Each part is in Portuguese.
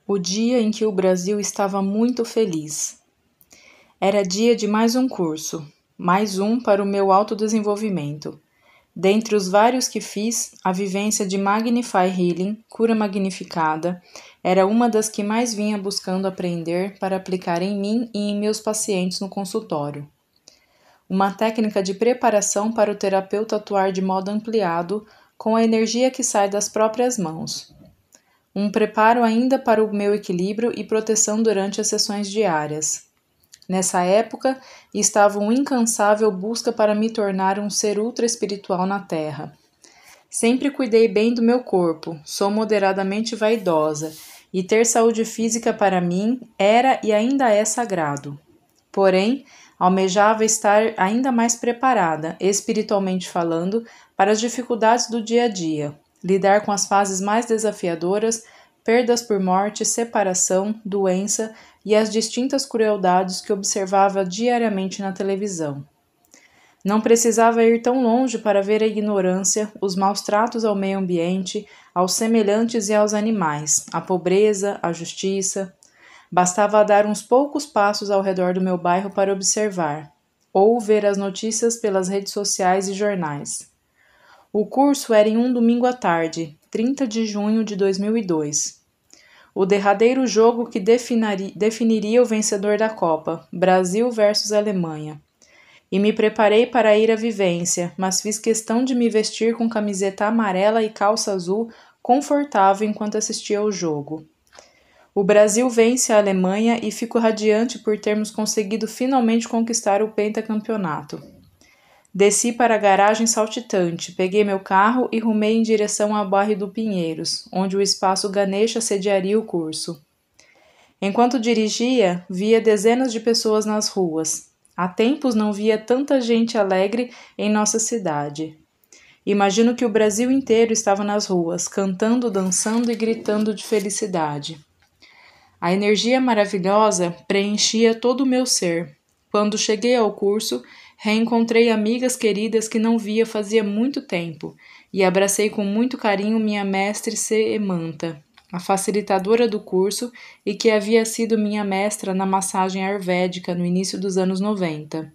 O dia em que o Brasil estava muito feliz. Era dia de mais um curso, mais um para o meu autodesenvolvimento. Dentre os vários que fiz, a vivência de Magnify Healing, cura magnificada, era uma das que mais vinha buscando aprender para aplicar em mim e em meus pacientes no consultório. Uma técnica de preparação para o terapeuta atuar de modo ampliado com a energia que sai das próprias mãos. Um preparo ainda para o meu equilíbrio e proteção durante as sessões diárias. Nessa época, estava uma incansável busca para me tornar um ser ultra espiritual na Terra. Sempre cuidei bem do meu corpo, sou moderadamente vaidosa, e ter saúde física para mim era e ainda é sagrado. Porém, almejava estar ainda mais preparada, espiritualmente falando, para as dificuldades do dia a dia, lidar com as fases mais desafiadoras, perdas por morte, separação, doença e as distintas crueldades que observava diariamente na televisão. Não precisava ir tão longe para ver a ignorância, os maus tratos ao meio ambiente, aos semelhantes e aos animais, a pobreza, a justiça. Bastava dar uns poucos passos ao redor do meu bairro para observar, ou ver as notícias pelas redes sociais e jornais. O curso era em um domingo à tarde, 30 de junho de 2002. O derradeiro jogo que definiria o vencedor da Copa, Brasil versus Alemanha. E me preparei para ir à vivência, mas fiz questão de me vestir com camiseta amarela e calça azul confortável enquanto assistia ao jogo. O Brasil vence a Alemanha e fico radiante por termos conseguido finalmente conquistar o pentacampeonato. Desci para a garagem saltitante, peguei meu carro e rumei em direção ao bairro do Pinheiros, onde o espaço Ganesha sediaria o curso. Enquanto dirigia, via dezenas de pessoas nas ruas. Há tempos não via tanta gente alegre em nossa cidade. Imagino que o Brasil inteiro estava nas ruas, cantando, dançando e gritando de felicidade. A energia maravilhosa preenchia todo o meu ser. Quando cheguei ao curso, reencontrei amigas queridas que não via fazia muito tempo e abracei com muito carinho minha mestre Semanta, a facilitadora do curso e que havia sido minha mestra na massagem ayurvédica no início dos anos 90.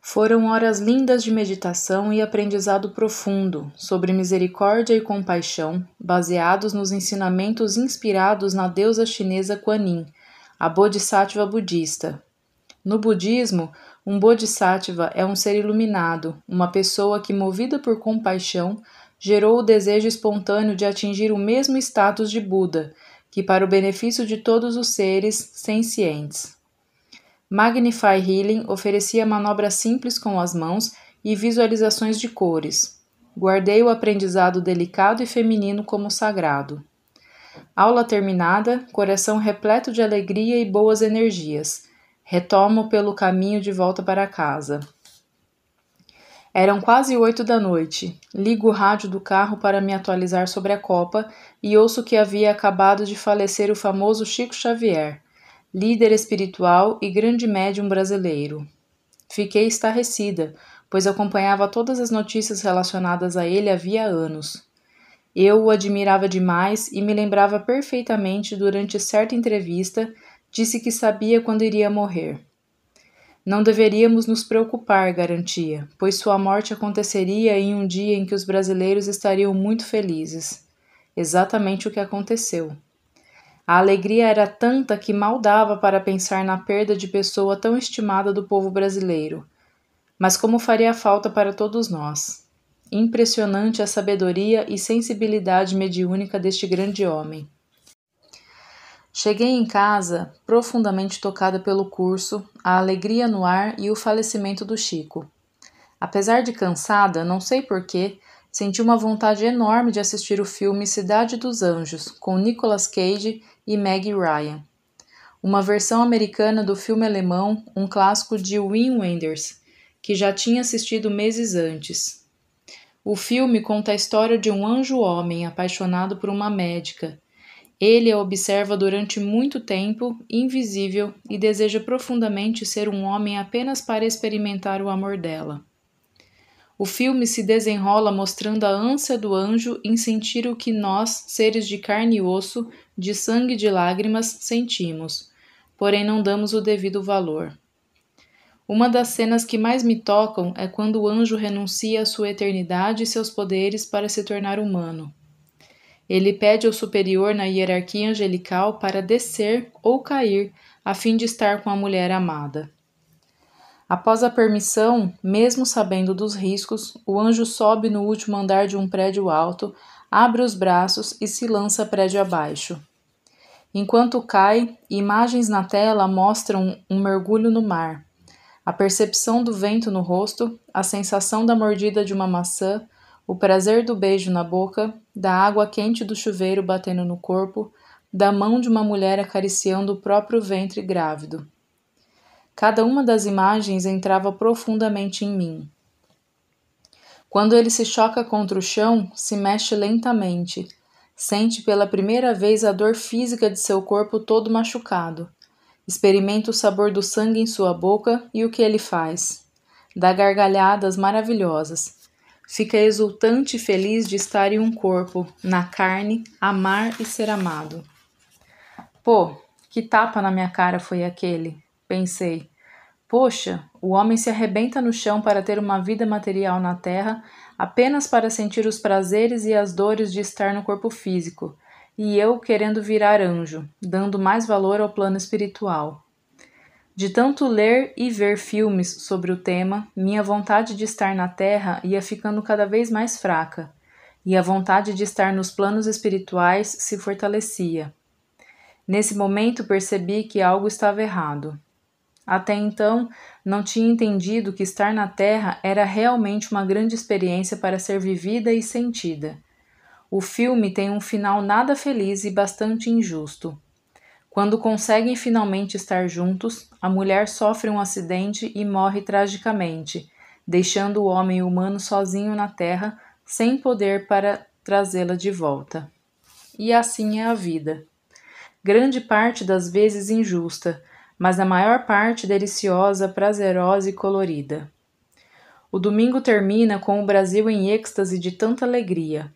Foram horas lindas de meditação e aprendizado profundo sobre misericórdia e compaixão, baseados nos ensinamentos inspirados na deusa chinesa Kuan Yin, a Bodhisattva budista. No budismo, um Bodhisattva é um ser iluminado, uma pessoa que, movida por compaixão, gerou o desejo espontâneo de atingir o mesmo status de Buda, que para o benefício de todos os seres sencientes. Magnify Healing oferecia manobras simples com as mãos e visualizações de cores. Guardei o aprendizado delicado e feminino como sagrado. Aula terminada, coração repleto de alegria e boas energias. Retomo pelo caminho de volta para casa. Eram quase 8 da noite. Ligo o rádio do carro para me atualizar sobre a Copa e ouço que havia acabado de falecer o famoso Chico Xavier, líder espiritual e grande médium brasileiro. Fiquei estarrecida, pois acompanhava todas as notícias relacionadas a ele havia anos. Eu o admirava demais e me lembrava perfeitamente durante certa entrevista, disse que sabia quando iria morrer. Não deveríamos nos preocupar, garantia, pois sua morte aconteceria em um dia em que os brasileiros estariam muito felizes. Exatamente o que aconteceu. A alegria era tanta que mal dava para pensar na perda de pessoa tão estimada do povo brasileiro. Mas como faria falta para todos nós. Impressionante a sabedoria e sensibilidade mediúnica deste grande homem. Cheguei em casa, profundamente tocada pelo curso, a alegria no ar e o falecimento do Chico. Apesar de cansada, não sei porquê, senti uma vontade enorme de assistir o filme Cidade dos Anjos, com Nicolas Cage e Meg Ryan. Uma versão americana do filme alemão, um clássico de Wim Wenders, que já tinha assistido meses antes. O filme conta a história de um anjo-homem apaixonado por uma médica. Ele a observa durante muito tempo, invisível, e deseja profundamente ser um homem apenas para experimentar o amor dela. O filme se desenrola mostrando a ânsia do anjo em sentir o que nós, seres de carne e osso, de sangue e de lágrimas, sentimos, porém não damos o devido valor. Uma das cenas que mais me tocam é quando o anjo renuncia à sua eternidade e seus poderes para se tornar humano. Ele pede ao superior na hierarquia angelical para descer ou cair, a fim de estar com a mulher amada. Após a permissão, mesmo sabendo dos riscos, o anjo sobe no último andar de um prédio alto, abre os braços e se lança prédio abaixo. Enquanto cai, imagens na tela mostram um mergulho no mar, a percepção do vento no rosto, a sensação da mordida de uma maçã, o prazer do beijo na boca, da água quente do chuveiro batendo no corpo, da mão de uma mulher acariciando o próprio ventre grávido. Cada uma das imagens entrava profundamente em mim. Quando ele se choca contra o chão, se mexe lentamente. Sente pela primeira vez a dor física de seu corpo todo machucado. Experimenta o sabor do sangue em sua boca e o que ele faz? Dá gargalhadas maravilhosas. Fica exultante e feliz de estar em um corpo, na carne, amar e ser amado. Pô, que tapa na minha cara foi aquele? Pensei. Poxa, o homem se arrebenta no chão para ter uma vida material na terra apenas para sentir os prazeres e as dores de estar no corpo físico, e eu querendo virar anjo, dando mais valor ao plano espiritual. De tanto ler e ver filmes sobre o tema, minha vontade de estar na terra ia ficando cada vez mais fraca, e a vontade de estar nos planos espirituais se fortalecia. Nesse momento percebi que algo estava errado. Até então, não tinha entendido que estar na Terra era realmente uma grande experiência para ser vivida e sentida. O filme tem um final nada feliz e bastante injusto. Quando conseguem finalmente estar juntos, a mulher sofre um acidente e morre tragicamente, deixando o homem humano sozinho na Terra, sem poder para trazê-la de volta. E assim é a vida. Grande parte das vezes injusta, mas a maior parte deliciosa, prazerosa e colorida. O domingo termina com o Brasil em êxtase de tanta alegria.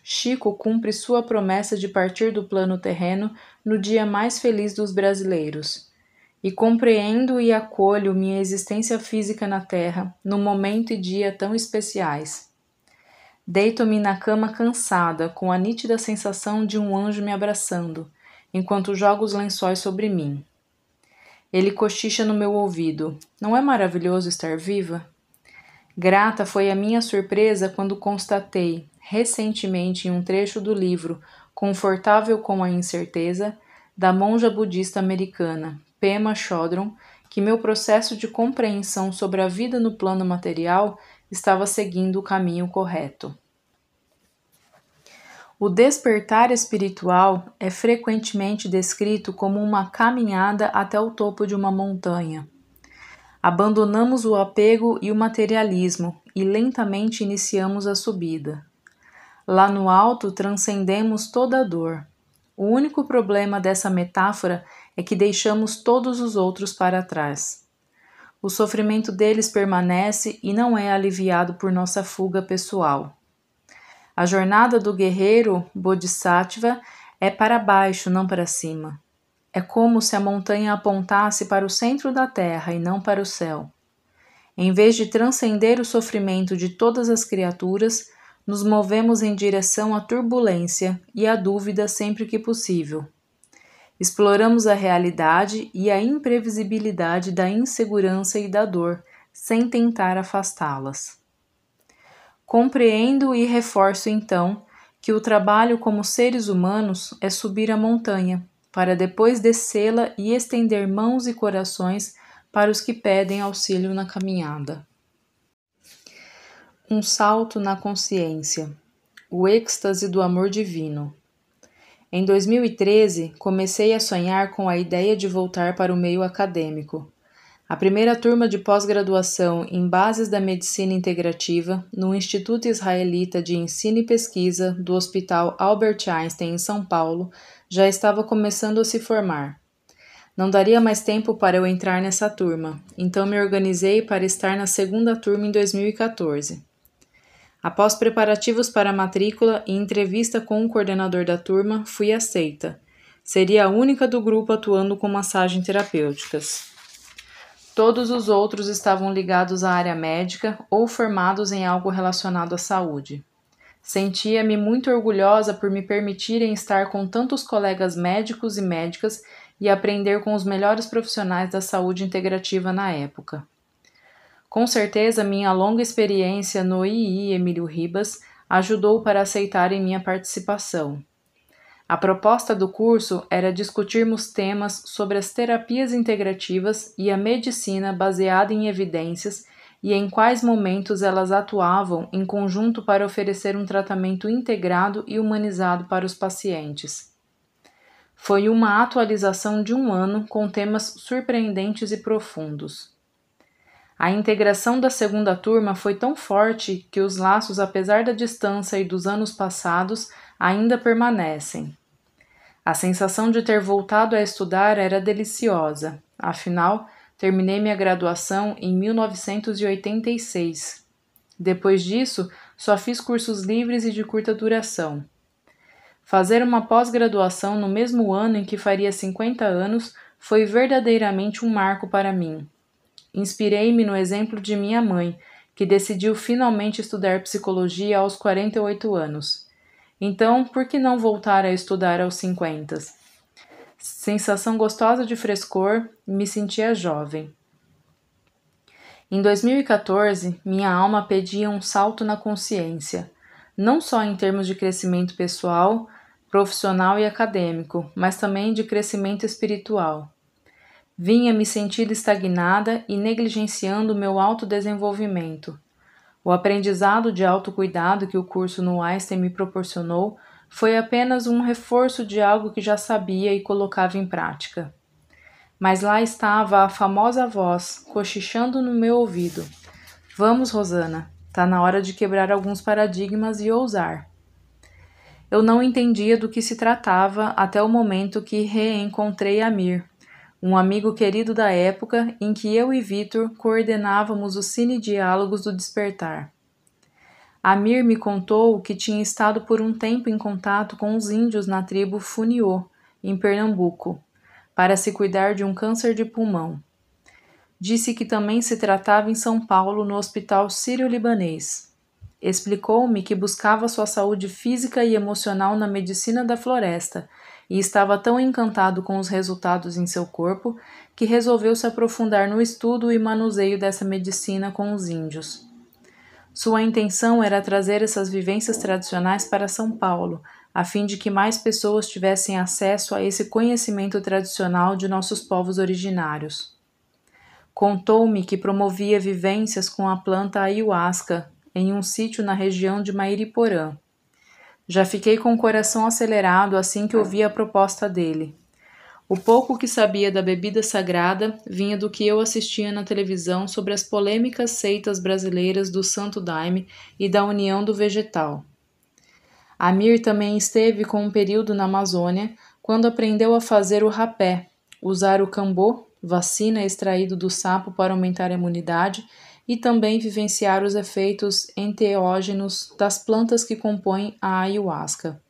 Chico cumpre sua promessa de partir do plano terreno no dia mais feliz dos brasileiros. E compreendo e acolho minha existência física na Terra, num momento e dia tão especiais. Deito-me na cama cansada, com a nítida sensação de um anjo me abraçando, enquanto jogo os lençóis sobre mim. Ele cochicha no meu ouvido. Não é maravilhoso estar viva? Grata foi a minha surpresa quando constatei, recentemente em um trecho do livro Confortável com a Incerteza, da monja budista americana Pema Chodron, que meu processo de compreensão sobre a vida no plano material estava seguindo o caminho correto. O despertar espiritual é frequentemente descrito como uma caminhada até o topo de uma montanha. Abandonamos o apego e o materialismo e lentamente iniciamos a subida. Lá no alto transcendemos toda a dor. O único problema dessa metáfora é que deixamos todos os outros para trás. O sofrimento deles permanece e não é aliviado por nossa fuga pessoal. A jornada do guerreiro Bodhisattva é para baixo, não para cima. É como se a montanha apontasse para o centro da terra e não para o céu. Em vez de transcender o sofrimento de todas as criaturas, nos movemos em direção à turbulência e à dúvida sempre que possível. Exploramos a realidade e a imprevisibilidade da insegurança e da dor, sem tentar afastá-las. Compreendo e reforço então que o trabalho como seres humanos é subir a montanha, para depois descê-la e estender mãos e corações para os que pedem auxílio na caminhada. Um salto na consciência. O êxtase do amor divino. Em 2013, comecei a sonhar com a ideia de voltar para o meio acadêmico. A primeira turma de pós-graduação em Bases da Medicina Integrativa no Instituto Israelita de Ensino e Pesquisa do Hospital Albert Einstein, em São Paulo, já estava começando a se formar. Não daria mais tempo para eu entrar nessa turma, então me organizei para estar na segunda turma em 2014. Após preparativos para a matrícula e entrevista com o coordenador da turma, fui aceita. Seria a única do grupo atuando com massagens terapêuticas. Todos os outros estavam ligados à área médica ou formados em algo relacionado à saúde. Sentia-me muito orgulhosa por me permitirem estar com tantos colegas médicos e médicas e aprender com os melhores profissionais da saúde integrativa na época. Com certeza, minha longa experiência no II Emílio Ribas ajudou para aceitarem minha participação. A proposta do curso era discutirmos temas sobre as terapias integrativas e a medicina baseada em evidências e em quais momentos elas atuavam em conjunto para oferecer um tratamento integrado e humanizado para os pacientes. Foi uma atualização de um ano com temas surpreendentes e profundos. A integração da segunda turma foi tão forte que os laços, apesar da distância e dos anos passados, ainda permanecem. A sensação de ter voltado a estudar era deliciosa, afinal, terminei minha graduação em 1986. Depois disso, só fiz cursos livres e de curta duração. Fazer uma pós-graduação no mesmo ano em que faria 50 anos foi verdadeiramente um marco para mim. Inspirei-me no exemplo de minha mãe, que decidiu finalmente estudar psicologia aos 48 anos. Então, por que não voltar a estudar aos 50? Sensação gostosa de frescor, me sentia jovem. Em 2014, minha alma pedia um salto na consciência, não só em termos de crescimento pessoal, profissional e acadêmico, mas também de crescimento espiritual. Vinha me sentindo estagnada e negligenciando meu autodesenvolvimento. O aprendizado de autocuidado que o curso no Einstein me proporcionou foi apenas um reforço de algo que já sabia e colocava em prática. Mas lá estava a famosa voz, cochichando no meu ouvido. Vamos, Rosana, tá na hora de quebrar alguns paradigmas e ousar. Eu não entendia do que se tratava até o momento que reencontrei Amir, um amigo querido da época em que eu e Vitor coordenávamos os cine-diálogos do Despertar. Amir me contou que tinha estado por um tempo em contato com os índios na tribo Funiô, em Pernambuco, para se cuidar de um câncer de pulmão. Disse que também se tratava em São Paulo, no Hospital Sírio-Libanês. Explicou-me que buscava sua saúde física e emocional na medicina da floresta e estava tão encantado com os resultados em seu corpo que resolveu se aprofundar no estudo e manuseio dessa medicina com os índios. Sua intenção era trazer essas vivências tradicionais para São Paulo, a fim de que mais pessoas tivessem acesso a esse conhecimento tradicional de nossos povos originários. Contou-me que promovia vivências com a planta ayahuasca em um sítio na região de Mairiporã. Já fiquei com o coração acelerado assim que ouvi a proposta dele. O pouco que sabia da bebida sagrada vinha do que eu assistia na televisão sobre as polêmicas seitas brasileiras do Santo Daime e da União do Vegetal. Amir também esteve com um período na Amazônia, quando aprendeu a fazer o rapé, usar o cambô, vacina extraído do sapo para aumentar a imunidade, e também vivenciar os efeitos enteógenos das plantas que compõem a ayahuasca.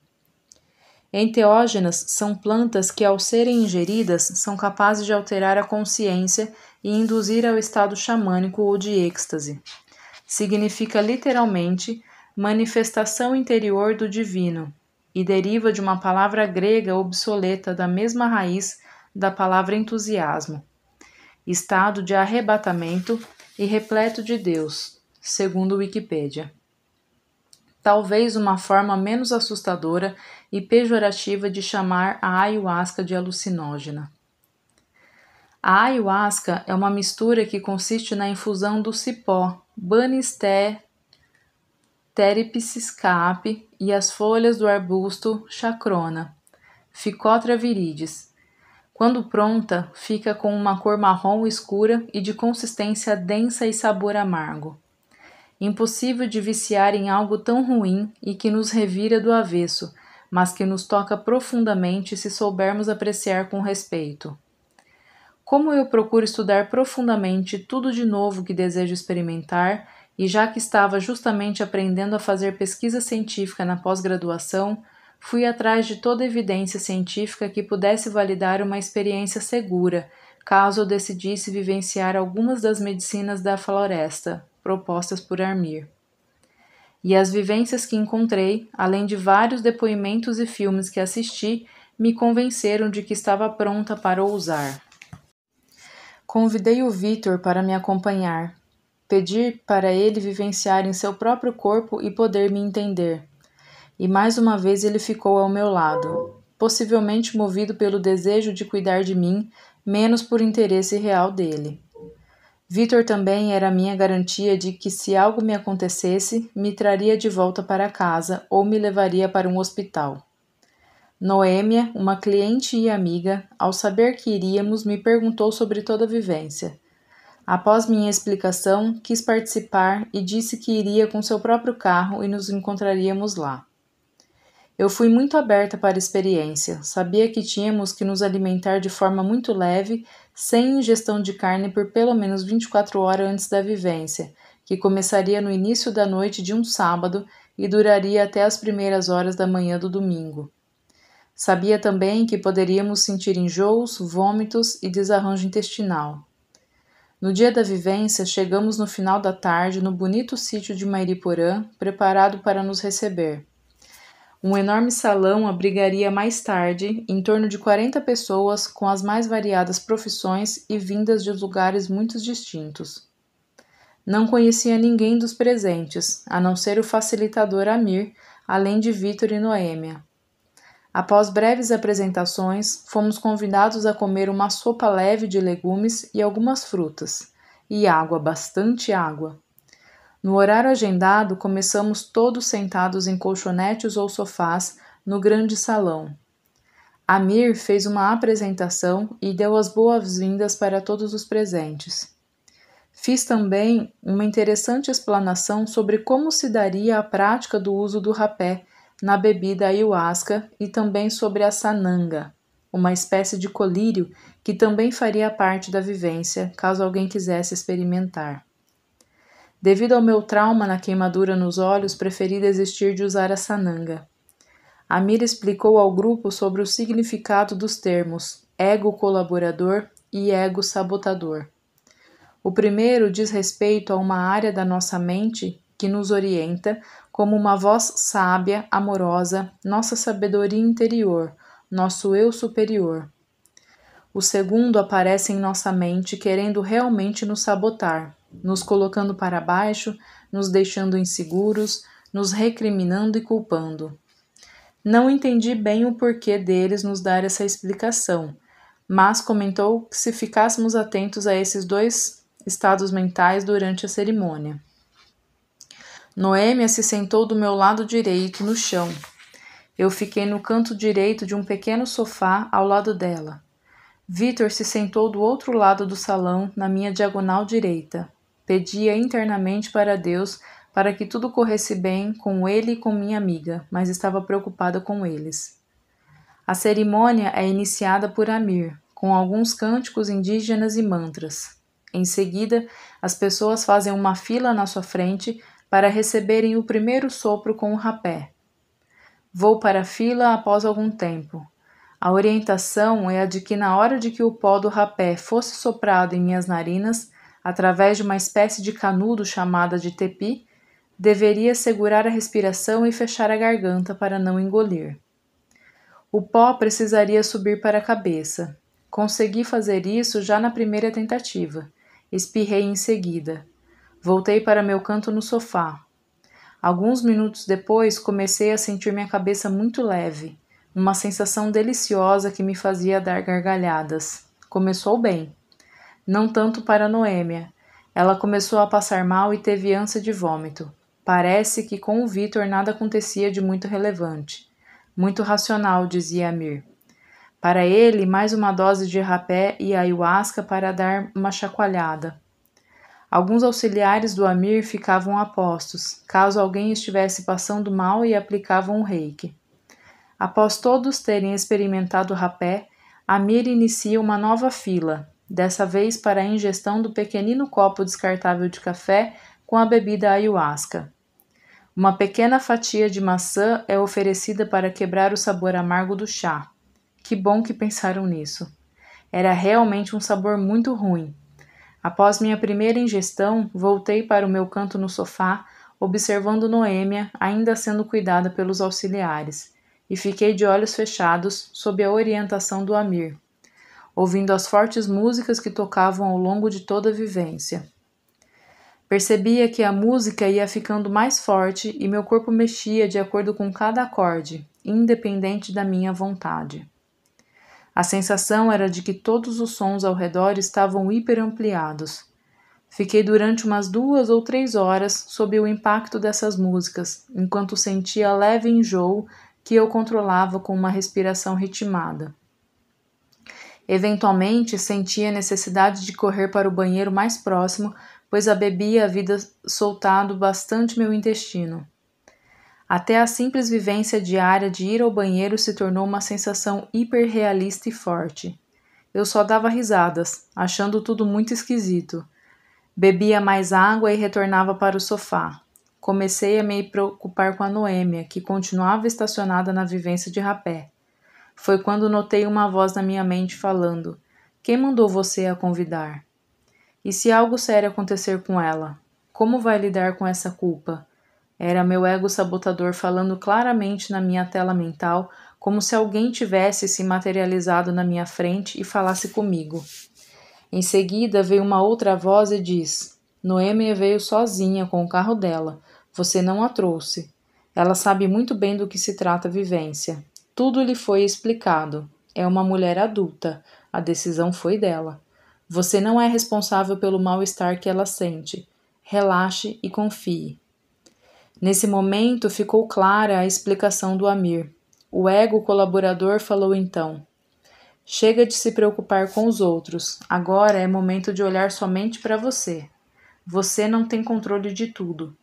Enteógenas são plantas que, ao serem ingeridas, são capazes de alterar a consciência e induzir ao estado xamânico ou de êxtase. Significa literalmente manifestação interior do divino e deriva de uma palavra grega obsoleta da mesma raiz da palavra entusiasmo. Estado de arrebatamento e repleto de Deus, segundo Wikipédia. Talvez uma forma menos assustadora e pejorativa de chamar a ayahuasca de alucinógena. A ayahuasca é uma mistura que consiste na infusão do cipó Banisteriopsis cape e as folhas do arbusto Chacrona, Phycothra viridis. Quando pronta, fica com uma cor marrom escura e de consistência densa e sabor amargo. Impossível de viciar em algo tão ruim e que nos revira do avesso, mas que nos toca profundamente se soubermos apreciar com respeito. Como eu procuro estudar profundamente tudo de novo que desejo experimentar, e já que estava justamente aprendendo a fazer pesquisa científica na pós-graduação, fui atrás de toda evidência científica que pudesse validar uma experiência segura, caso eu decidisse vivenciar algumas das medicinas da floresta, propostas por Amir. E as vivências que encontrei, além de vários depoimentos e filmes que assisti, me convenceram de que estava pronta para ousar. Convidei o Vitor para me acompanhar, pedi para ele vivenciar em seu próprio corpo e poder me entender. E mais uma vez ele ficou ao meu lado, possivelmente movido pelo desejo de cuidar de mim, menos por interesse real dele. Vitor também era minha garantia de que se algo me acontecesse, me traria de volta para casa ou me levaria para um hospital. Noêmia, uma cliente e amiga, ao saber que iríamos, me perguntou sobre toda a vivência. Após minha explicação, quis participar e disse que iria com seu próprio carro e nos encontraríamos lá. Eu fui muito aberta para a experiência, sabia que tínhamos que nos alimentar de forma muito leve, sem ingestão de carne por pelo menos 24 horas antes da vivência, que começaria no início da noite de um sábado e duraria até as primeiras horas da manhã do domingo. Sabia também que poderíamos sentir enjoos, vômitos e desarranjo intestinal. No dia da vivência, chegamos no final da tarde no bonito sítio de Mairiporã, preparado para nos receber. Um enorme salão abrigaria mais tarde em torno de 40 pessoas com as mais variadas profissões e vindas de lugares muito distintos. Não conhecia ninguém dos presentes, a não ser o facilitador Amir, além de Vitor e Noêmia. Após breves apresentações, fomos convidados a comer uma sopa leve de legumes e algumas frutas, e água, bastante água. No horário agendado, começamos todos sentados em colchonetes ou sofás no grande salão. Amir fez uma apresentação e deu as boas-vindas para todos os presentes. Fiz também uma interessante explanação sobre como se daria a prática do uso do rapé na bebida ayahuasca e também sobre a sananga, uma espécie de colírio que também faria parte da vivência, caso alguém quisesse experimentar. Devido ao meu trauma na queimadura nos olhos, preferi desistir de usar a sananga. Amir explicou ao grupo sobre o significado dos termos ego colaborador e ego sabotador. O primeiro diz respeito a uma área da nossa mente que nos orienta como uma voz sábia, amorosa, nossa sabedoria interior, nosso eu superior. O segundo aparece em nossa mente querendo realmente nos sabotar, nos colocando para baixo, nos deixando inseguros, nos recriminando e culpando. Não entendi bem o porquê deles nos dar essa explicação, mas comentou que se ficássemos atentos a esses dois estados mentais durante a cerimônia. Noêmia se sentou do meu lado direito, no chão. Eu fiquei no canto direito de um pequeno sofá ao lado dela. Vitor se sentou do outro lado do salão, na minha diagonal direita. Pedia internamente para Deus para que tudo corresse bem com ele e com minha amiga, mas estava preocupada com eles. A cerimônia é iniciada por Amir, com alguns cânticos indígenas e mantras. Em seguida, as pessoas fazem uma fila na sua frente para receberem o primeiro sopro com o rapé. Vou para a fila após algum tempo. A orientação é a de que na hora de que o pó do rapé fosse soprado em minhas narinas, através de uma espécie de canudo chamada de tepi, deveria segurar a respiração e fechar a garganta para não engolir. O pó precisaria subir para a cabeça. Consegui fazer isso já na primeira tentativa. Espirrei em seguida. Voltei para meu canto no sofá. Alguns minutos depois, comecei a sentir minha cabeça muito leve, uma sensação deliciosa que me fazia dar gargalhadas. Começou bem. Não tanto para Noêmia. Ela começou a passar mal e teve ânsia de vômito. Parece que com o Vitor nada acontecia de muito relevante. Muito racional, dizia Amir. Para ele, mais uma dose de rapé e ayahuasca para dar uma chacoalhada. Alguns auxiliares do Amir ficavam a postos, caso alguém estivesse passando mal e aplicavam o reiki. Após todos terem experimentado o rapé, Amir inicia uma nova fila, dessa vez para a ingestão do pequenino copo descartável de café com a bebida ayahuasca. Uma pequena fatia de maçã é oferecida para quebrar o sabor amargo do chá. Que bom que pensaram nisso. Era realmente um sabor muito ruim. Após minha primeira ingestão, voltei para o meu canto no sofá, observando Noêmia ainda sendo cuidada pelos auxiliares, e fiquei de olhos fechados sob a orientação do Amir, ouvindo as fortes músicas que tocavam ao longo de toda a vivência. Percebia que a música ia ficando mais forte e meu corpo mexia de acordo com cada acorde, independente da minha vontade. A sensação era de que todos os sons ao redor estavam hiperampliados. Fiquei durante umas 2 ou 3 horas sob o impacto dessas músicas, enquanto sentia leve enjoo que eu controlava com uma respiração ritmada. Eventualmente, sentia a necessidade de correr para o banheiro mais próximo, pois a bebida havia soltado bastante meu intestino. Até a simples vivência diária de ir ao banheiro se tornou uma sensação hiperrealista e forte. Eu só dava risadas, achando tudo muito esquisito. Bebia mais água e retornava para o sofá. Comecei a me preocupar com a Noêmia, que continuava estacionada na vivência de rapé. Foi quando notei uma voz na minha mente falando: "Quem mandou você a convidar? E se algo sério acontecer com ela? Como vai lidar com essa culpa?" Era meu ego sabotador falando claramente na minha tela mental, como se alguém tivesse se materializado na minha frente e falasse comigo. Em seguida veio uma outra voz e diz: "Noêmia veio sozinha com o carro dela. Você não a trouxe. Ela sabe muito bem do que se trata a vivência. Tudo lhe foi explicado. É uma mulher adulta. A decisão foi dela. Você não é responsável pelo mal-estar que ela sente. Relaxe e confie." Nesse momento ficou clara a explicação do Amir. O ego colaborador falou então: "Chega de se preocupar com os outros. Agora é momento de olhar somente para você. Você não tem controle de tudo."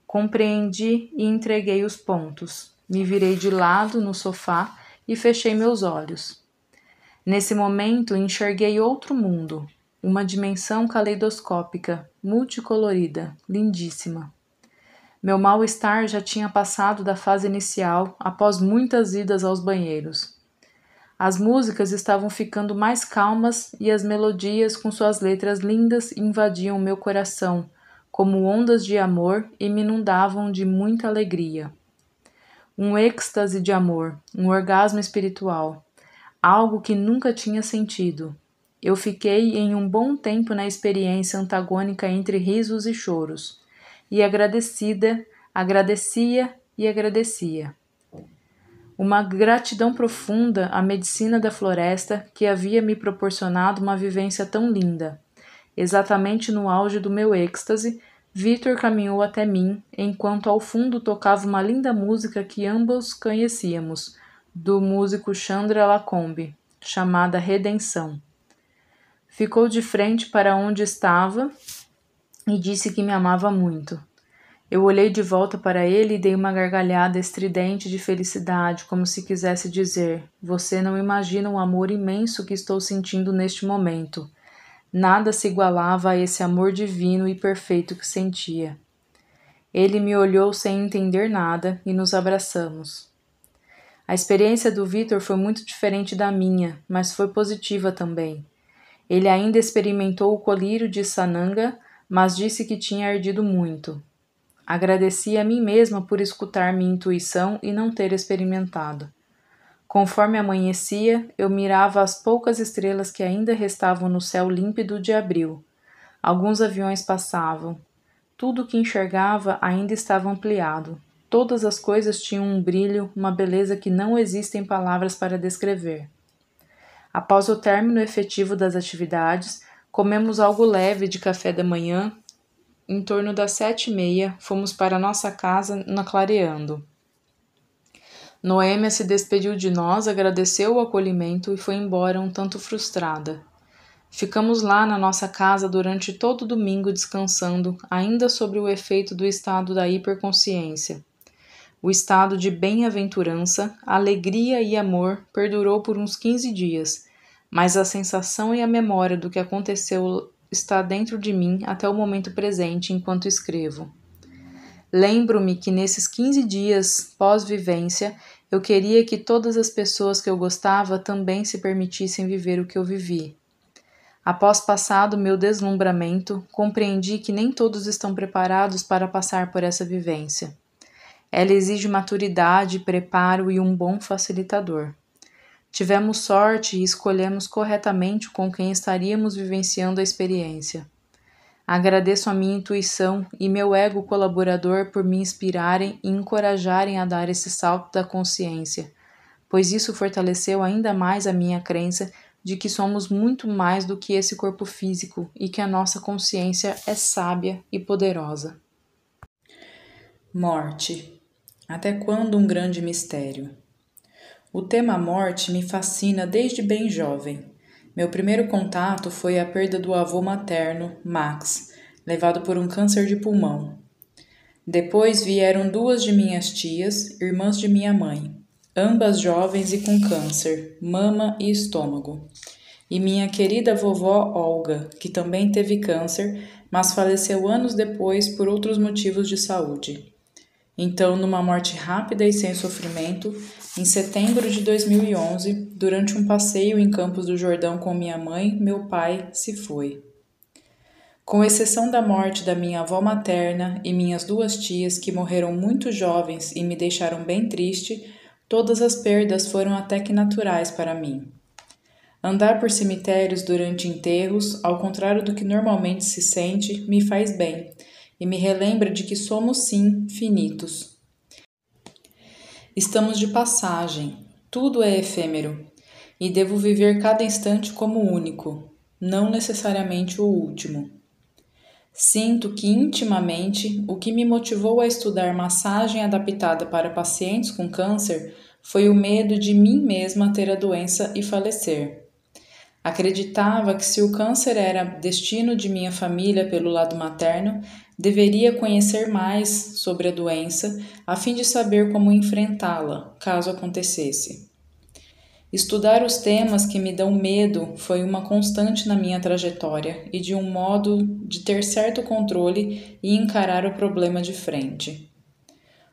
Compreendi e entreguei os pontos. Me virei de lado no sofá e fechei meus olhos. Nesse momento enxerguei outro mundo, uma dimensão caleidoscópica, multicolorida, lindíssima. Meu mal-estar já tinha passado da fase inicial após muitas idas aos banheiros. As músicas estavam ficando mais calmas e as melodias com suas letras lindas invadiam meu coração, como ondas de amor e me inundavam de muita alegria. Um êxtase de amor, um orgasmo espiritual, algo que nunca tinha sentido. Eu fiquei em um bom tempo na experiência antagônica entre risos e choros, e agradecia e agradecia. Uma gratidão profunda à medicina da floresta que havia me proporcionado uma vivência tão linda. Exatamente no auge do meu êxtase, Victor caminhou até mim, enquanto ao fundo tocava uma linda música que ambos conhecíamos, do músico Chandra Lacombe, chamada Redenção. Ficou de frente para onde estava e disse que me amava muito. Eu olhei de volta para ele e dei uma gargalhada estridente de felicidade, como se quisesse dizer: "Você não imagina o amor imenso que estou sentindo neste momento." Nada se igualava a esse amor divino e perfeito que sentia. Ele me olhou sem entender nada e nos abraçamos. A experiência do Victor foi muito diferente da minha, mas foi positiva também. Ele ainda experimentou o colírio de Sananga, mas disse que tinha ardido muito. Agradeci a mim mesma por escutar minha intuição e não ter experimentado. Conforme amanhecia, eu mirava as poucas estrelas que ainda restavam no céu límpido de abril. Alguns aviões passavam. Tudo o que enxergava ainda estava ampliado. Todas as coisas tinham um brilho, uma beleza que não existem palavras para descrever. Após o término efetivo das atividades, comemos algo leve de café da manhã. Em torno das 7h30, fomos para nossa casa na Clareando. Noêmia se despediu de nós, agradeceu o acolhimento e foi embora um tanto frustrada. Ficamos lá na nossa casa durante todo o domingo descansando, ainda sobre o efeito do estado da hiperconsciência. O estado de bem-aventurança, alegria e amor perdurou por uns 15 dias, mas a sensação e a memória do que aconteceu está dentro de mim até o momento presente enquanto escrevo. Lembro-me que nesses 15 dias pós-vivência, eu queria que todas as pessoas que eu gostava também se permitissem viver o que eu vivi. Após passado meu deslumbramento, compreendi que nem todos estão preparados para passar por essa vivência. Ela exige maturidade, preparo e um bom facilitador. Tivemos sorte e escolhemos corretamente com quem estaríamos vivenciando a experiência. Agradeço a minha intuição e meu ego colaborador por me inspirarem e encorajarem a dar esse salto da consciência, pois isso fortaleceu ainda mais a minha crença de que somos muito mais do que esse corpo físico e que a nossa consciência é sábia e poderosa. Morte. Até quando um grande mistério? O tema morte me fascina desde bem jovem. Meu primeiro contato foi a perda do avô materno, Max, levado por um câncer de pulmão. Depois vieram 2 de minhas tias, irmãs de minha mãe, ambas jovens e com câncer, mama e estômago. E minha querida vovó Olga, que também teve câncer, mas faleceu anos depois por outros motivos de saúde. Então, numa morte rápida e sem sofrimento, em setembro de 2011, durante um passeio em Campos do Jordão com minha mãe, meu pai se foi. Com exceção da morte da minha avó materna e minhas 2 tias que morreram muito jovens e me deixaram bem triste, todas as perdas foram até que naturais para mim. Andar por cemitérios durante enterros, ao contrário do que normalmente se sente, me faz bem e me relembra de que somos sim finitos. Estamos de passagem, tudo é efêmero, e devo viver cada instante como único, não necessariamente o último. Sinto que intimamente o que me motivou a estudar massagem adaptada para pacientes com câncer foi o medo de mim mesma ter a doença e falecer. Acreditava que se o câncer era destino de minha família pelo lado materno, deveria conhecer mais sobre a doença a fim de saber como enfrentá-la, caso acontecesse. Estudar os temas que me dão medo foi uma constante na minha trajetória e de um modo de ter certo controle e encarar o problema de frente.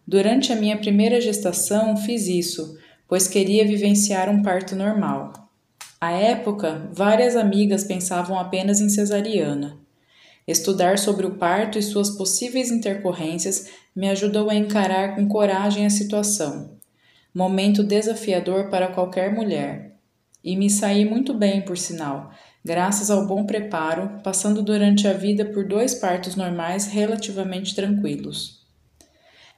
Durante a minha primeira gestação fiz isso, pois queria vivenciar um parto normal. À época, várias amigas pensavam apenas em cesariana. Estudar sobre o parto e suas possíveis intercorrências me ajudou a encarar com coragem a situação. Momento desafiador para qualquer mulher. E me saí muito bem, por sinal, graças ao bom preparo, passando durante a vida por 2 partos normais relativamente tranquilos.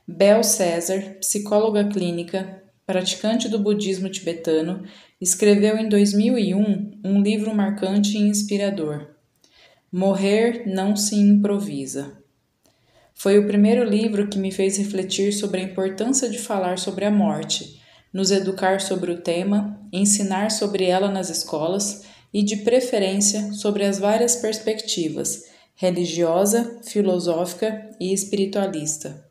Bel César, psicóloga clínica, praticante do budismo tibetano, escreveu em 2001 um livro marcante e inspirador. Morrer não se improvisa. Foi o primeiro livro que me fez refletir sobre a importância de falar sobre a morte, nos educar sobre o tema, ensinar sobre ela nas escolas e, de preferência, sobre as várias perspectivas, religiosa, filosófica e espiritualista.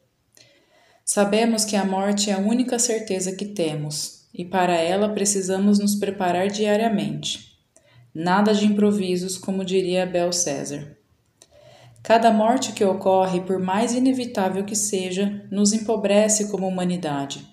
Sabemos que a morte é a única certeza que temos, e para ela precisamos nos preparar diariamente. Nada de improvisos, como diria Bel César. Cada morte que ocorre, por mais inevitável que seja, nos empobrece como humanidade.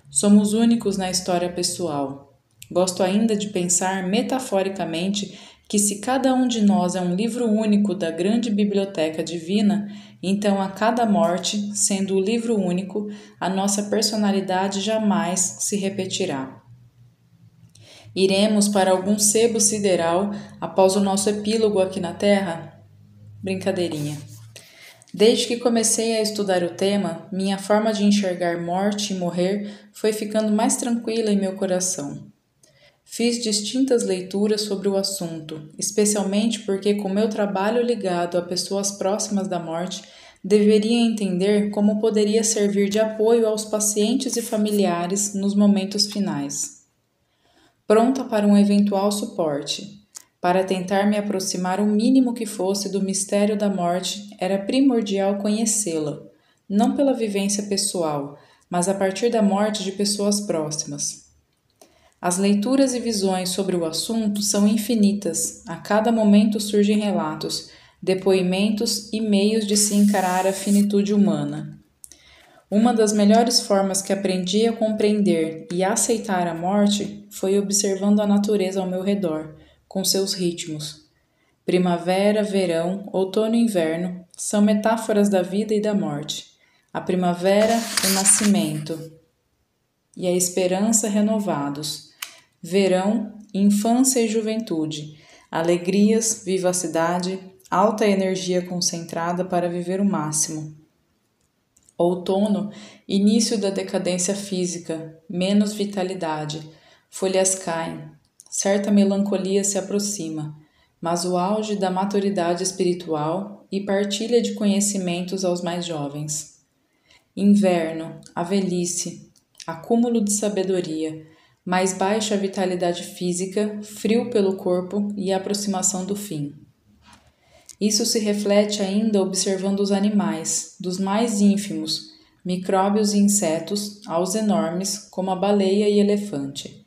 Somos únicos na história pessoal. Gosto ainda de pensar metaforicamente que se cada um de nós é um livro único da grande biblioteca divina, então a cada morte, sendo o livro único, a nossa personalidade jamais se repetirá. Iremos para algum sebo sideral após o nosso epílogo aqui na Terra? Brincadeirinha. Desde que comecei a estudar o tema, minha forma de enxergar morte e morrer foi ficando mais tranquila em meu coração. Fiz distintas leituras sobre o assunto, especialmente porque, com meu trabalho ligado a pessoas próximas da morte, deveria entender como poderia servir de apoio aos pacientes e familiares nos momentos finais. Pronta para um eventual suporte. Para tentar me aproximar o mínimo que fosse do mistério da morte, era primordial conhecê-la, não pela vivência pessoal, mas a partir da morte de pessoas próximas. As leituras e visões sobre o assunto são infinitas. A cada momento surgem relatos, depoimentos e meios de se encarar a finitude humana. Uma das melhores formas que aprendi a compreender e aceitar a morte foi observando a natureza ao meu redor, com seus ritmos. Primavera, verão, outono e inverno são metáforas da vida e da morte. A primavera, o nascimento e a esperança renovados. Verão, infância e juventude, alegrias, vivacidade, alta energia concentrada para viver o máximo. Outono, início da decadência física, menos vitalidade, folhas caem, certa melancolia se aproxima, mas o auge da maturidade espiritual e partilha de conhecimentos aos mais jovens. Inverno, a velhice, acúmulo de sabedoria, mais baixa vitalidade física, frio pelo corpo e aproximação do fim. Isso se reflete ainda observando os animais, dos mais ínfimos, micróbios e insetos, aos enormes, como a baleia e elefante.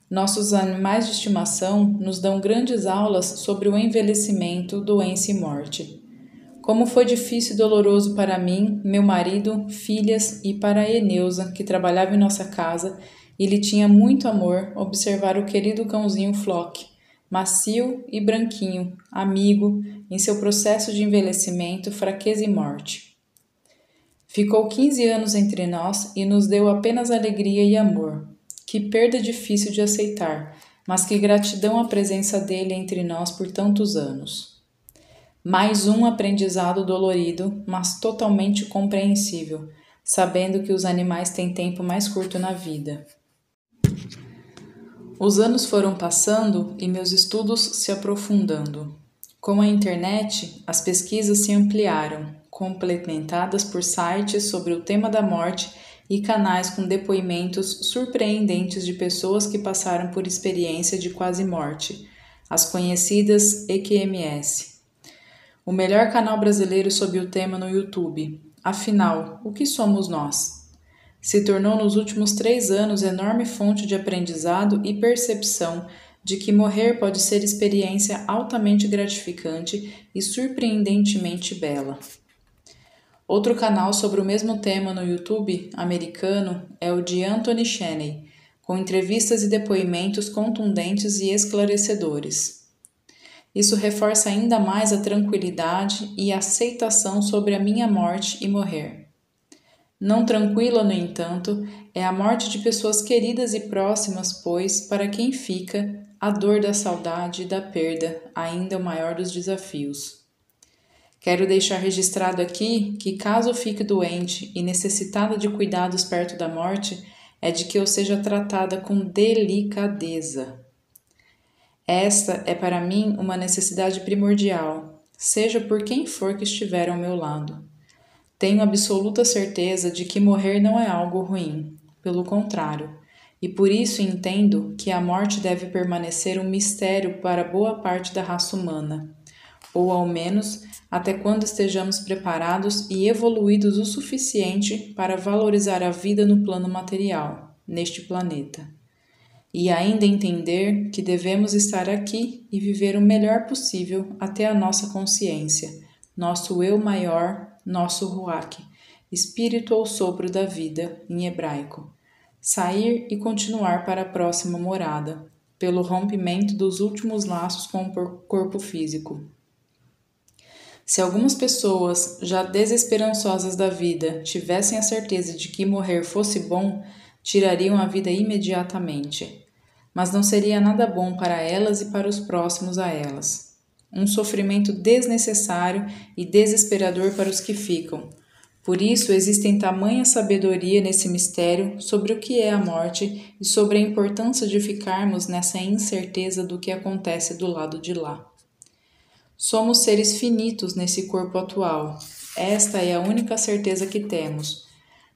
Nossos animais de estimação nos dão grandes aulas sobre o envelhecimento, doença e morte. Como foi difícil e doloroso para mim, meu marido, filhas e para a Eneusa, que trabalhava em nossa casa, e lhe tinha muito amor, observar o querido cãozinho Flock, macio e branquinho, amigo, em seu processo de envelhecimento, fraqueza e morte. Ficou 15 anos entre nós e nos deu apenas alegria e amor. Que perda difícil de aceitar, mas que gratidão a presença dele entre nós por tantos anos. Mais um aprendizado dolorido, mas totalmente compreensível, sabendo que os animais têm tempo mais curto na vida. Os anos foram passando e meus estudos se aprofundando. Com a internet, as pesquisas se ampliaram, complementadas por sites sobre o tema da morte e canais com depoimentos surpreendentes de pessoas que passaram por experiência de quase morte, as conhecidas EQMS. O melhor canal brasileiro sobre o tema no YouTube. Afinal, o que somos nós? Se tornou nos últimos 3 anos enorme fonte de aprendizado e percepção de que morrer pode ser experiência altamente gratificante e surpreendentemente bela. Outro canal sobre o mesmo tema no YouTube americano é o de Anthony Chaney, com entrevistas e depoimentos contundentes e esclarecedores. Isso reforça ainda mais a tranquilidade e a aceitação sobre a minha morte e morrer. Não tranquila, no entanto, é a morte de pessoas queridas e próximas, pois, para quem fica, a dor da saudade e da perda ainda é o maior dos desafios. Quero deixar registrado aqui que, caso fique doente e necessitada de cuidados perto da morte, é de que eu seja tratada com delicadeza. Esta é para mim uma necessidade primordial, seja por quem for que estiver ao meu lado. Tenho absoluta certeza de que morrer não é algo ruim, pelo contrário, e por isso entendo que a morte deve permanecer um mistério para boa parte da raça humana, ou ao menos até quando estejamos preparados e evoluídos o suficiente para valorizar a vida no plano material, neste planeta. E ainda entender que devemos estar aqui e viver o melhor possível até a nossa consciência, nosso eu maior, nosso Ruach, espírito ou sopro da vida, em hebraico. Sair e continuar para a próxima morada, pelo rompimento dos últimos laços com o corpo físico. Se algumas pessoas, já desesperançosas da vida, tivessem a certeza de que morrer fosse bom, tirariam a vida imediatamente. Mas não seria nada bom para elas e para os próximos a elas. Um sofrimento desnecessário e desesperador para os que ficam. Por isso existem tamanha sabedoria nesse mistério sobre o que é a morte e sobre a importância de ficarmos nessa incerteza do que acontece do lado de lá. Somos seres finitos nesse corpo atual. Esta é a única certeza que temos.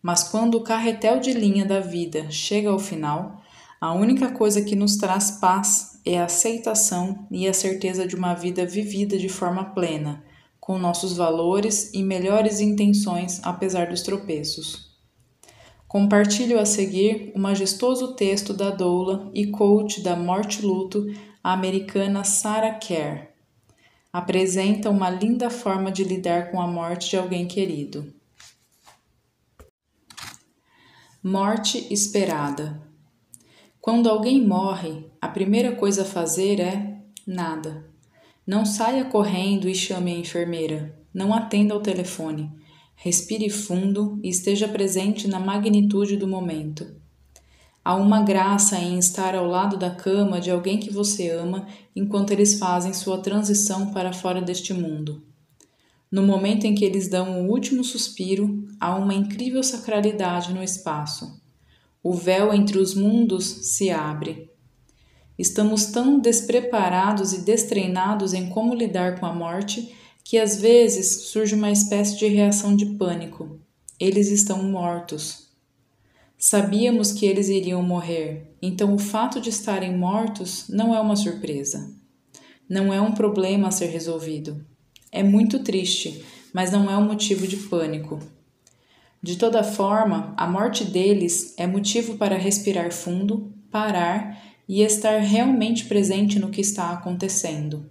Mas quando o carretel de linha da vida chega ao final, a única coisa que nos traz paz é a aceitação e a certeza de uma vida vivida de forma plena, com nossos valores e melhores intenções apesar dos tropeços. Compartilho a seguir o majestoso texto da doula e coach da morte-luto, a americana Sarah Care. Apresenta uma linda forma de lidar com a morte de alguém querido. Morte esperada. Quando alguém morre, a primeira coisa a fazer é nada. Não saia correndo e chame a enfermeira. Não atenda ao telefone. Respire fundo e esteja presente na magnitude do momento. Há uma graça em estar ao lado da cama de alguém que você ama enquanto eles fazem sua transição para fora deste mundo. No momento em que eles dão o último suspiro, há uma incrível sacralidade no espaço. O véu entre os mundos se abre. Estamos tão despreparados e destreinados em como lidar com a morte que às vezes surge uma espécie de reação de pânico. Eles estão mortos. Sabíamos que eles iriam morrer, então o fato de estarem mortos não é uma surpresa. Não é um problema a ser resolvido. É muito triste, mas não é um motivo de pânico. De toda forma, a morte deles é motivo para respirar fundo, parar e estar realmente presente no que está acontecendo.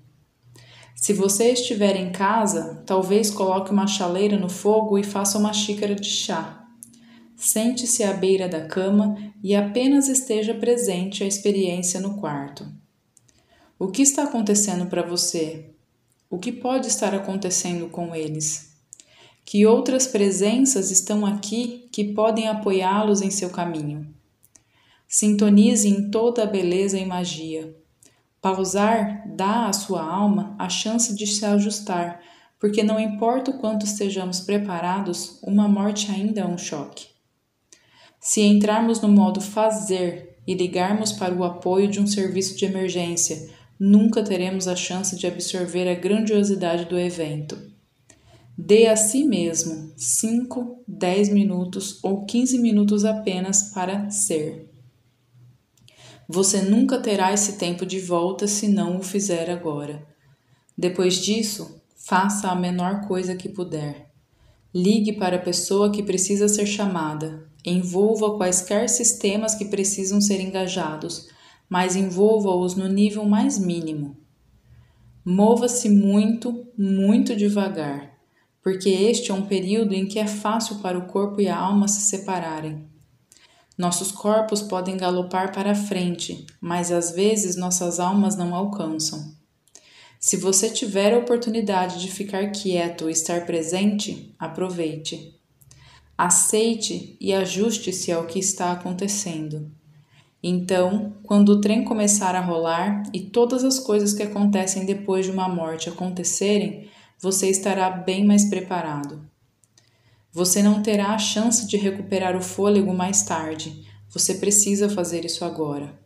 Se você estiver em casa, talvez coloque uma chaleira no fogo e faça uma xícara de chá. Sente-se à beira da cama e apenas esteja presente à experiência no quarto. O que está acontecendo para você? O que pode estar acontecendo com eles? Que outras presenças estão aqui que podem apoiá-los em seu caminho? Sintonize em toda a beleza e magia. Pausar dá à sua alma a chance de se ajustar, porque não importa o quanto estejamos preparados, uma morte ainda é um choque. Se entrarmos no modo fazer e ligarmos para o apoio de um serviço de emergência, nunca teremos a chance de absorver a grandiosidade do evento. Dê a si mesmo 5, 10 minutos ou 15 minutos apenas para ser. Você nunca terá esse tempo de volta se não o fizer agora. Depois disso, faça a menor coisa que puder. Ligue para a pessoa que precisa ser chamada. Envolva quaisquer sistemas que precisam ser engajados, mas envolva-os no nível mais mínimo. Mova-se muito, muito devagar, porque este é um período em que é fácil para o corpo e a alma se separarem. Nossos corpos podem galopar para frente, mas às vezes nossas almas não alcançam. Se você tiver a oportunidade de ficar quieto ou estar presente, aproveite. Aceite e ajuste-se ao que está acontecendo. Então, quando o trem começar a rolar e todas as coisas que acontecem depois de uma morte acontecerem, você estará bem mais preparado. Você não terá a chance de recuperar o fôlego mais tarde. Você precisa fazer isso agora.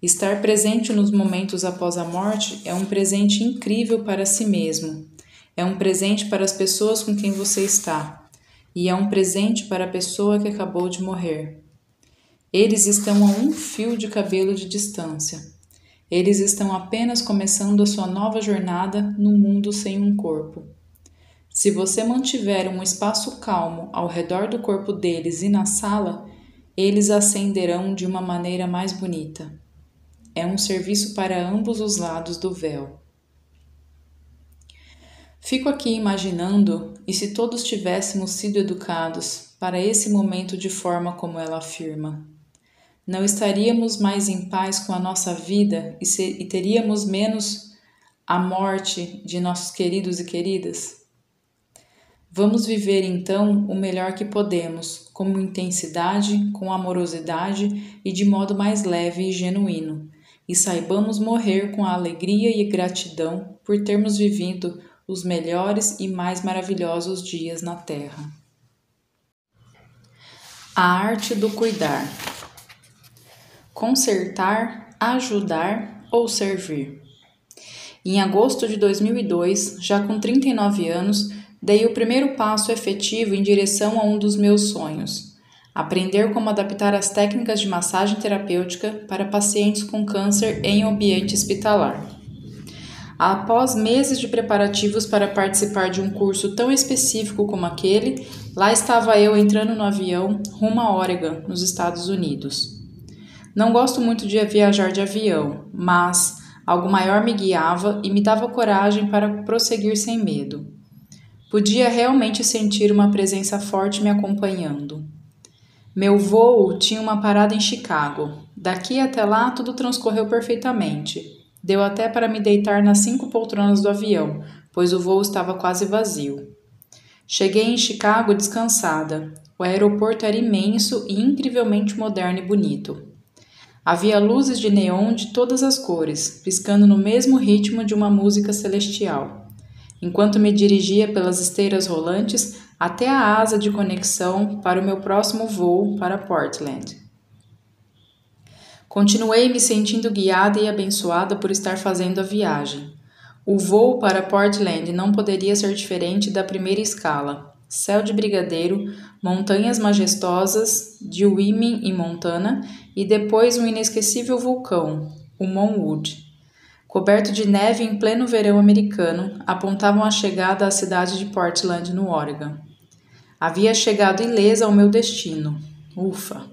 Estar presente nos momentos após a morte é um presente incrível para si mesmo. É um presente para as pessoas com quem você está. E é um presente para a pessoa que acabou de morrer. Eles estão a um fio de cabelo de distância. Eles estão apenas começando a sua nova jornada no mundo sem um corpo. Se você mantiver um espaço calmo ao redor do corpo deles e na sala, eles ascenderão de uma maneira mais bonita. É um serviço para ambos os lados do véu. Fico aqui imaginando, e se todos tivéssemos sido educados para esse momento de forma como ela afirma? Não estaríamos mais em paz com a nossa vida e teríamos menos a morte de nossos queridos e queridas? Vamos viver então o melhor que podemos, com intensidade, com amorosidade e de modo mais leve e genuíno, e saibamos morrer com a alegria e gratidão por termos vivido os melhores e mais maravilhosos dias na Terra. A arte do cuidar. Consertar, ajudar ou servir. Em agosto de 2002, já com 39 anos, dei o primeiro passo efetivo em direção a um dos meus sonhos: aprender como adaptar as técnicas de massagem terapêutica para pacientes com câncer em ambiente hospitalar. Após meses de preparativos para participar de um curso tão específico como aquele, lá estava eu entrando no avião rumo a Oregon, nos Estados Unidos. Não gosto muito de viajar de avião, mas algo maior me guiava e me dava coragem para prosseguir sem medo. Podia realmente sentir uma presença forte me acompanhando. Meu voo tinha uma parada em Chicago. Daqui até lá tudo transcorreu perfeitamente. Deu até para me deitar nas 5 poltronas do avião, pois o voo estava quase vazio. Cheguei em Chicago descansada. O aeroporto era imenso e incrivelmente moderno e bonito. Havia luzes de neon de todas as cores, piscando no mesmo ritmo de uma música celestial. Enquanto me dirigia pelas esteiras rolantes até a asa de conexão para o meu próximo voo para Portland. Continuei me sentindo guiada e abençoada por estar fazendo a viagem. O voo para Portland não poderia ser diferente da primeira escala. Céu de brigadeiro, montanhas majestosas de Wyoming e Montana e depois um inesquecível vulcão, o Mount Wood. Coberto de neve em pleno verão americano, apontavam a chegada à cidade de Portland, no Oregon. Havia chegado ilesa ao meu destino. Ufa!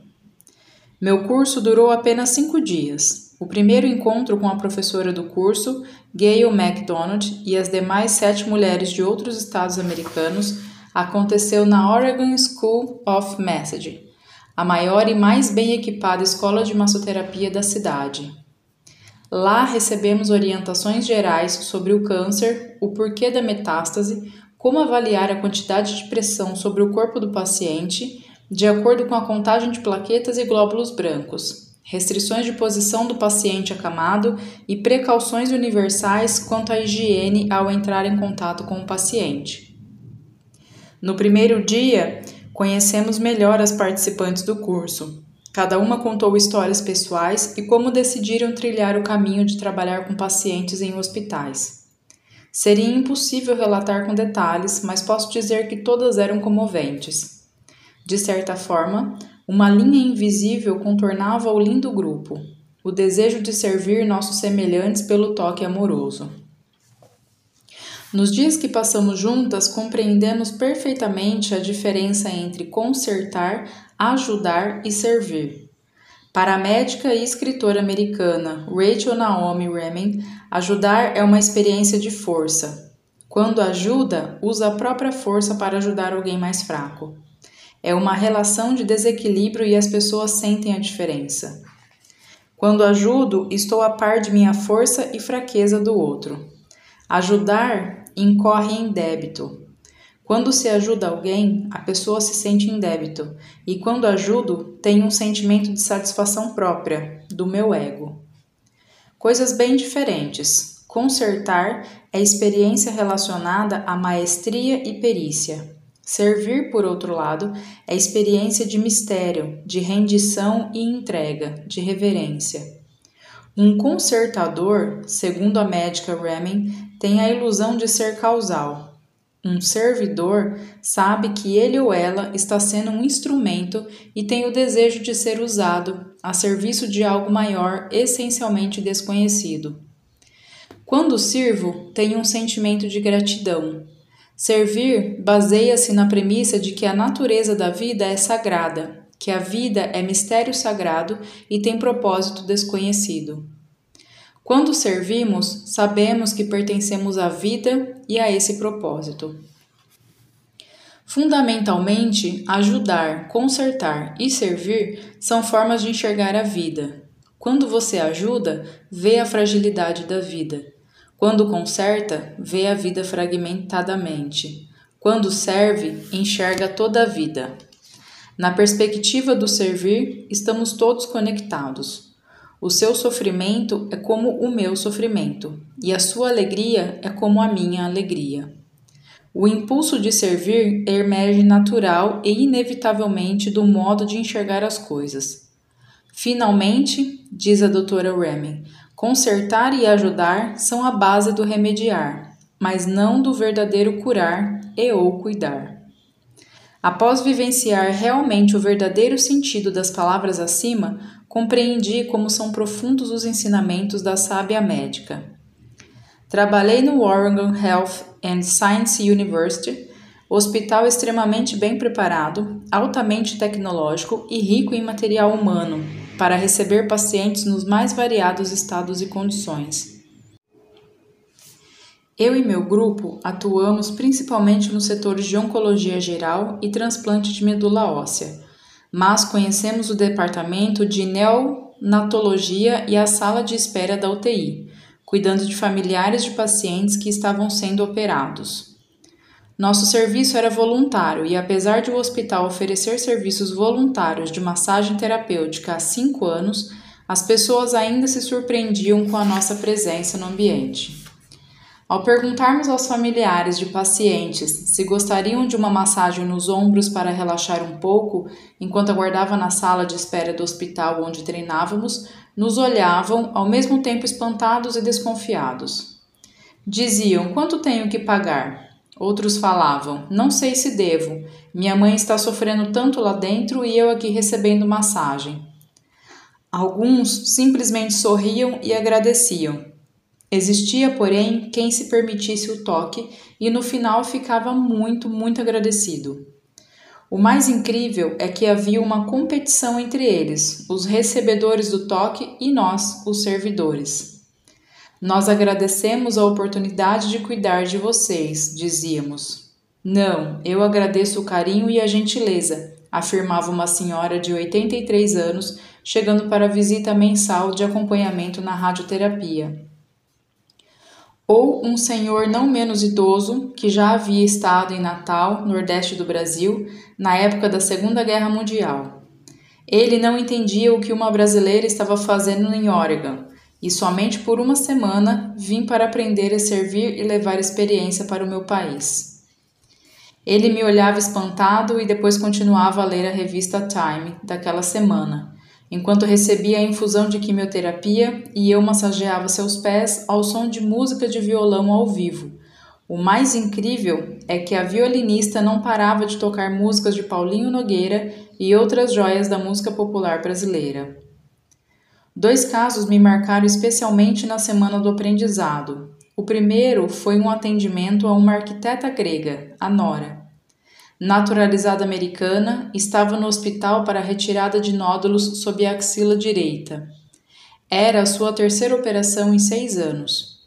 Meu curso durou apenas 5 dias. O primeiro encontro com a professora do curso, Gayle MacDonald, e as demais 7 mulheres de outros estados americanos aconteceu na Oregon School of Massage, a maior e mais bem equipada escola de massoterapia da cidade. Lá recebemos orientações gerais sobre o câncer, o porquê da metástase, como avaliar a quantidade de pressão sobre o corpo do paciente, de acordo com a contagem de plaquetas e glóbulos brancos, restrições de posição do paciente acamado e precauções universais quanto à higiene ao entrar em contato com o paciente. No primeiro dia, conhecemos melhor as participantes do curso. Cada uma contou histórias pessoais e como decidiram trilhar o caminho de trabalhar com pacientes em hospitais. Seria impossível relatar com detalhes, mas posso dizer que todas eram comoventes. De certa forma, uma linha invisível contornava o lindo grupo, o desejo de servir nossos semelhantes pelo toque amoroso. Nos dias que passamos juntas, compreendemos perfeitamente a diferença entre consertar, ajudar e servir. Para a médica e escritora americana Rachel Naomi Remen, ajudar é uma experiência de força. Quando ajuda, usa a própria força para ajudar alguém mais fraco. É uma relação de desequilíbrio e as pessoas sentem a diferença. Quando ajudo, estou a par de minha força e fraqueza do outro. Ajudar incorre em débito. Quando se ajuda alguém, a pessoa se sente em débito, e quando ajudo, tenho um sentimento de satisfação própria, do meu ego. Coisas bem diferentes. Consertar é experiência relacionada à maestria e perícia. Servir, por outro lado, é experiência de mistério, de rendição e entrega, de reverência. Um consertador, segundo a médica Remen, tem a ilusão de ser causal. Um servidor sabe que ele ou ela está sendo um instrumento e tem o desejo de ser usado a serviço de algo maior, essencialmente desconhecido. Quando sirvo, tenho um sentimento de gratidão. Servir baseia-se na premissa de que a natureza da vida é sagrada, que a vida é mistério sagrado e tem propósito desconhecido. Quando servimos, sabemos que pertencemos à vida e a esse propósito. Fundamentalmente, ajudar, consertar e servir são formas de enxergar a vida. Quando você ajuda, vê a fragilidade da vida. Quando conserta, vê a vida fragmentadamente. Quando serve, enxerga toda a vida. Na perspectiva do servir, estamos todos conectados. O seu sofrimento é como o meu sofrimento, e a sua alegria é como a minha alegria. O impulso de servir emerge natural e inevitavelmente do modo de enxergar as coisas. Finalmente, diz a doutora Remen, consertar e ajudar são a base do remediar, mas não do verdadeiro curar e ou cuidar. Após vivenciar realmente o verdadeiro sentido das palavras acima, compreendi como são profundos os ensinamentos da sábia médica. Trabalhei no Oregon Health and Science University, hospital extremamente bem preparado, altamente tecnológico e rico em material humano, para receber pacientes nos mais variados estados e condições. Eu e meu grupo atuamos principalmente nos setores de oncologia geral e transplante de medula óssea, mas conhecemos o departamento de neonatologia e a sala de espera da UTI, cuidando de familiares de pacientes que estavam sendo operados. Nosso serviço era voluntário e, apesar de o hospital oferecer serviços voluntários de massagem terapêutica há 5 anos, as pessoas ainda se surpreendiam com a nossa presença no ambiente. Ao perguntarmos aos familiares de pacientes se gostariam de uma massagem nos ombros para relaxar um pouco enquanto aguardava na sala de espera do hospital onde treinávamos, nos olhavam, ao mesmo tempo espantados e desconfiados. Diziam: quanto tenho que pagar? Outros falavam: não sei se devo. Minha mãe está sofrendo tanto lá dentro e eu aqui recebendo massagem. Alguns simplesmente sorriam e agradeciam. Existia, porém, quem se permitisse o toque e no final ficava muito agradecido. O mais incrível é que havia uma competição entre eles, os recebedores do toque e nós, os servidores. Nós agradecemos a oportunidade de cuidar de vocês, dizíamos. Não, eu agradeço o carinho e a gentileza, afirmava uma senhora de 83 anos, chegando para a visita mensal de acompanhamento na radioterapia. Ou um senhor não menos idoso, que já havia estado em Natal, nordeste do Brasil, na época da Segunda Guerra Mundial. Ele não entendia o que uma brasileira estava fazendo em Oregon, e somente por uma semana vim para aprender a servir e levar experiência para o meu país. Ele me olhava espantado e depois continuava a ler a revista Time daquela semana, enquanto recebia a infusão de quimioterapia e eu massageava seus pés ao som de música de violão ao vivo. O mais incrível é que a violinista não parava de tocar músicas de Paulinho Nogueira e outras joias da música popular brasileira. 2 casos me marcaram especialmente na semana do aprendizado. O primeiro foi um atendimento a uma arquiteta grega, a Nora. Naturalizada americana, estava no hospital para a retirada de nódulos sob a axila direita. Era a sua 3ª operação em 6 anos.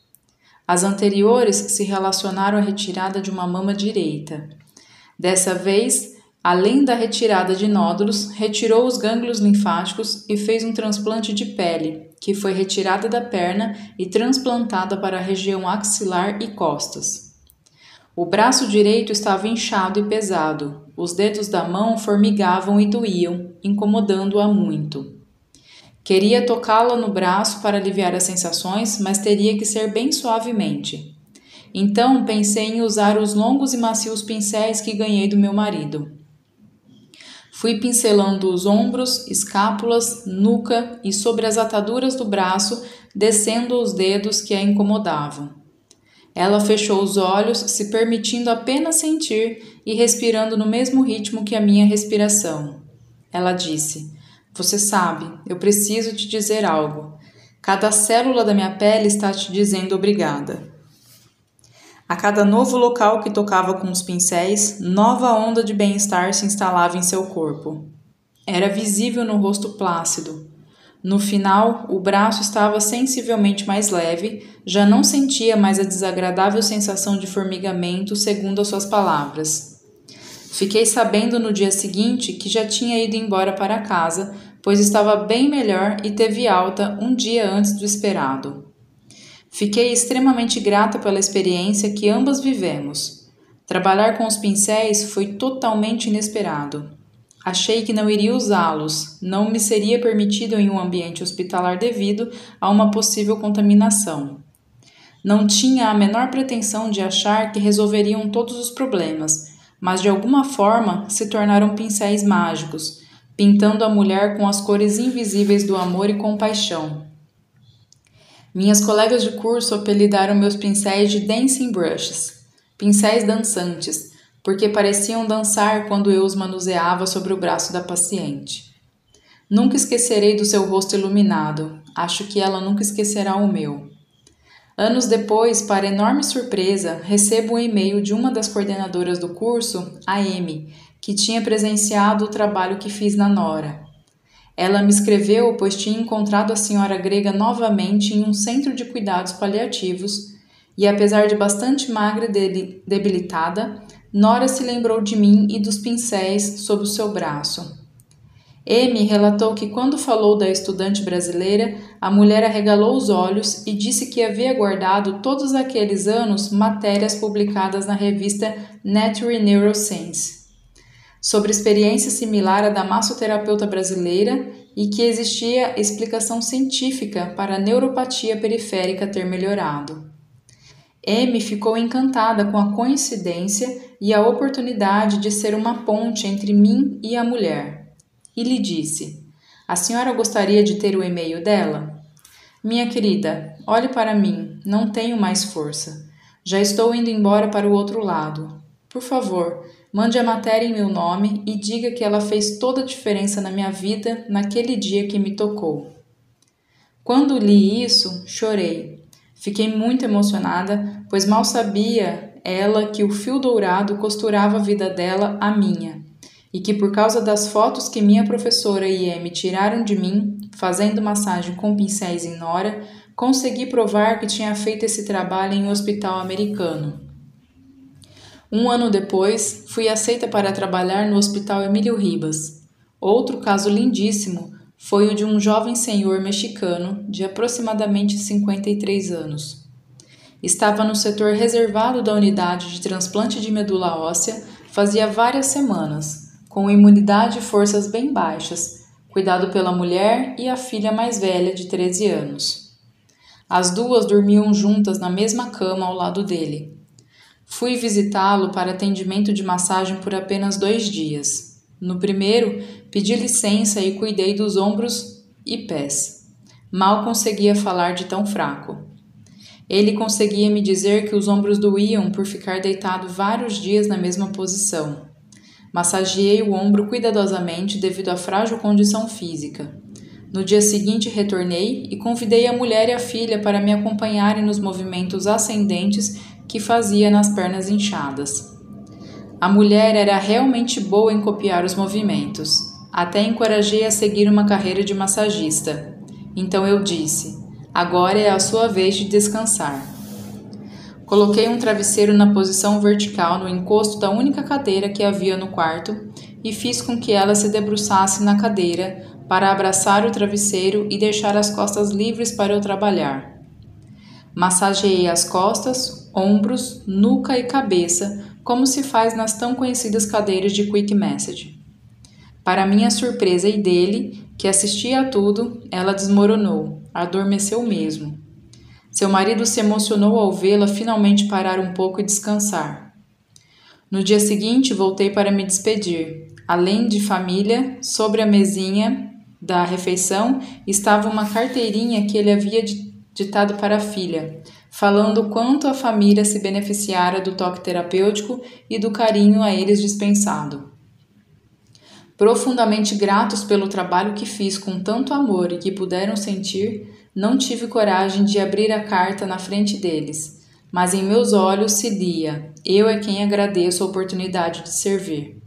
As anteriores se relacionaram à retirada de uma mama direita. Dessa vez, além da retirada de nódulos, retirou os gânglios linfáticos e fez um transplante de pele, que foi retirada da perna e transplantada para a região axilar e costas. O braço direito estava inchado e pesado. Os dedos da mão formigavam e doíam, incomodando-a muito. Queria tocá-la no braço para aliviar as sensações, mas teria que ser bem suavemente. Então pensei em usar os longos e macios pincéis que ganhei do meu marido. Fui pincelando os ombros, escápulas, nuca e sobre as ataduras do braço, descendo os dedos que a incomodavam. Ela fechou os olhos, se permitindo apenas sentir e respirando no mesmo ritmo que a minha respiração. Ela disse: "Você sabe, eu preciso te dizer algo. Cada célula da minha pele está te dizendo obrigada." A cada novo local que tocava com os pincéis, nova onda de bem-estar se instalava em seu corpo. Era visível no rosto plácido. No final, o braço estava sensivelmente mais leve, já não sentia mais a desagradável sensação de formigamento, segundo as suas palavras. Fiquei sabendo no dia seguinte que já tinha ido embora para casa, pois estava bem melhor e teve alta um dia antes do esperado. Fiquei extremamente grata pela experiência que ambas vivemos. Trabalhar com os pincéis foi totalmente inesperado. Achei que não iria usá-los, não me seria permitido em um ambiente hospitalar devido a uma possível contaminação. Não tinha a menor pretensão de achar que resolveriam todos os problemas, mas de alguma forma se tornaram pincéis mágicos, pintando a mulher com as cores invisíveis do amor e compaixão. Minhas colegas de curso apelidaram meus pincéis de dancing brushes, pincéis dançantes, porque pareciam dançar quando eu os manuseava sobre o braço da paciente. Nunca esquecerei do seu rosto iluminado, acho que ela nunca esquecerá o meu. Anos depois, para enorme surpresa, recebo um e-mail de uma das coordenadoras do curso, a Amy, que tinha presenciado o trabalho que fiz na Nora. Ela me escreveu, pois tinha encontrado a senhora grega novamente em um centro de cuidados paliativos e, apesar de bastante magra e debilitada, Nora se lembrou de mim e dos pincéis sob o seu braço. Amy relatou que, quando falou da estudante brasileira, a mulher arregalou os olhos e disse que havia guardado todos aqueles anos matérias publicadas na revista Nature Neuroscience sobre experiência similar à da massoterapeuta brasileira e que existia explicação científica para a neuropatia periférica ter melhorado. Amy ficou encantada com a coincidência e a oportunidade de ser uma ponte entre mim e a mulher. E lhe disse: "A senhora gostaria de ter o e-mail dela? Minha querida, olhe para mim, não tenho mais força. Já estou indo embora para o outro lado. Por favor, mande a matéria em meu nome e diga que ela fez toda a diferença na minha vida naquele dia que me tocou." Quando li isso, chorei. Fiquei muito emocionada, pois mal sabia ela que o fio dourado costurava a vida dela à minha, e que por causa das fotos que minha professora e Amy tiraram de mim, fazendo massagem com pincéis em Nora, consegui provar que tinha feito esse trabalho em um hospital americano. Um ano depois, fui aceita para trabalhar no Hospital Emílio Ribas. Outro caso lindíssimo foi o de um jovem senhor mexicano de aproximadamente 53 anos. Estava no setor reservado da unidade de transplante de medula óssea fazia várias semanas, com imunidade e forças bem baixas, cuidado pela mulher e a filha mais velha de 13 anos. As duas dormiam juntas na mesma cama ao lado dele. Fui visitá-lo para atendimento de massagem por apenas 2 dias. No primeiro, pedi licença e cuidei dos ombros e pés. Mal conseguia falar de tão fraco. Ele conseguia me dizer que os ombros doíam por ficar deitado vários dias na mesma posição. Massageei o ombro cuidadosamente devido à frágil condição física. No dia seguinte retornei e convidei a mulher e a filha para me acompanharem nos movimentos ascendentes que fazia nas pernas inchadas. A mulher era realmente boa em copiar os movimentos. Até encorajei a seguir uma carreira de massagista. Então eu disse: "Agora é a sua vez de descansar." Coloquei um travesseiro na posição vertical no encosto da única cadeira que havia no quarto e fiz com que ela se debruçasse na cadeira para abraçar o travesseiro e deixar as costas livres para eu trabalhar. Massageei as costas, ombros, nuca e cabeça, como se faz nas tão conhecidas cadeiras de Quick Massage. Para minha surpresa e dele, que assistia a tudo, ela desmoronou, adormeceu mesmo. Seu marido se emocionou ao vê-la finalmente parar um pouco e descansar. No dia seguinte, voltei para me despedir. Além de família, sobre a mesinha da refeição estava uma carteirinha que ele havia ditado para a filha, falando quanto a família se beneficiara do toque terapêutico e do carinho a eles dispensado. Profundamente gratos pelo trabalho que fiz com tanto amor e que puderam sentir, não tive coragem de abrir a carta na frente deles, mas em meus olhos se lia: "Eu é quem agradeço a oportunidade de servir."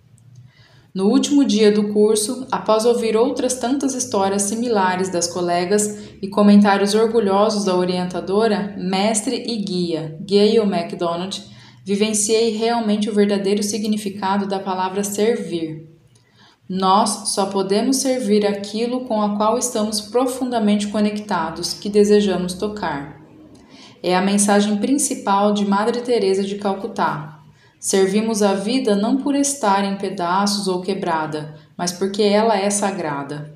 No último dia do curso, após ouvir outras tantas histórias similares das colegas e comentários orgulhosos da orientadora, mestre e guia, Gayle MacDonald, vivenciei realmente o verdadeiro significado da palavra servir. Nós só podemos servir aquilo com a qual estamos profundamente conectados, que desejamos tocar. É a mensagem principal de Madre Teresa de Calcutá. Servimos a vida não por estar em pedaços ou quebrada, mas porque ela é sagrada.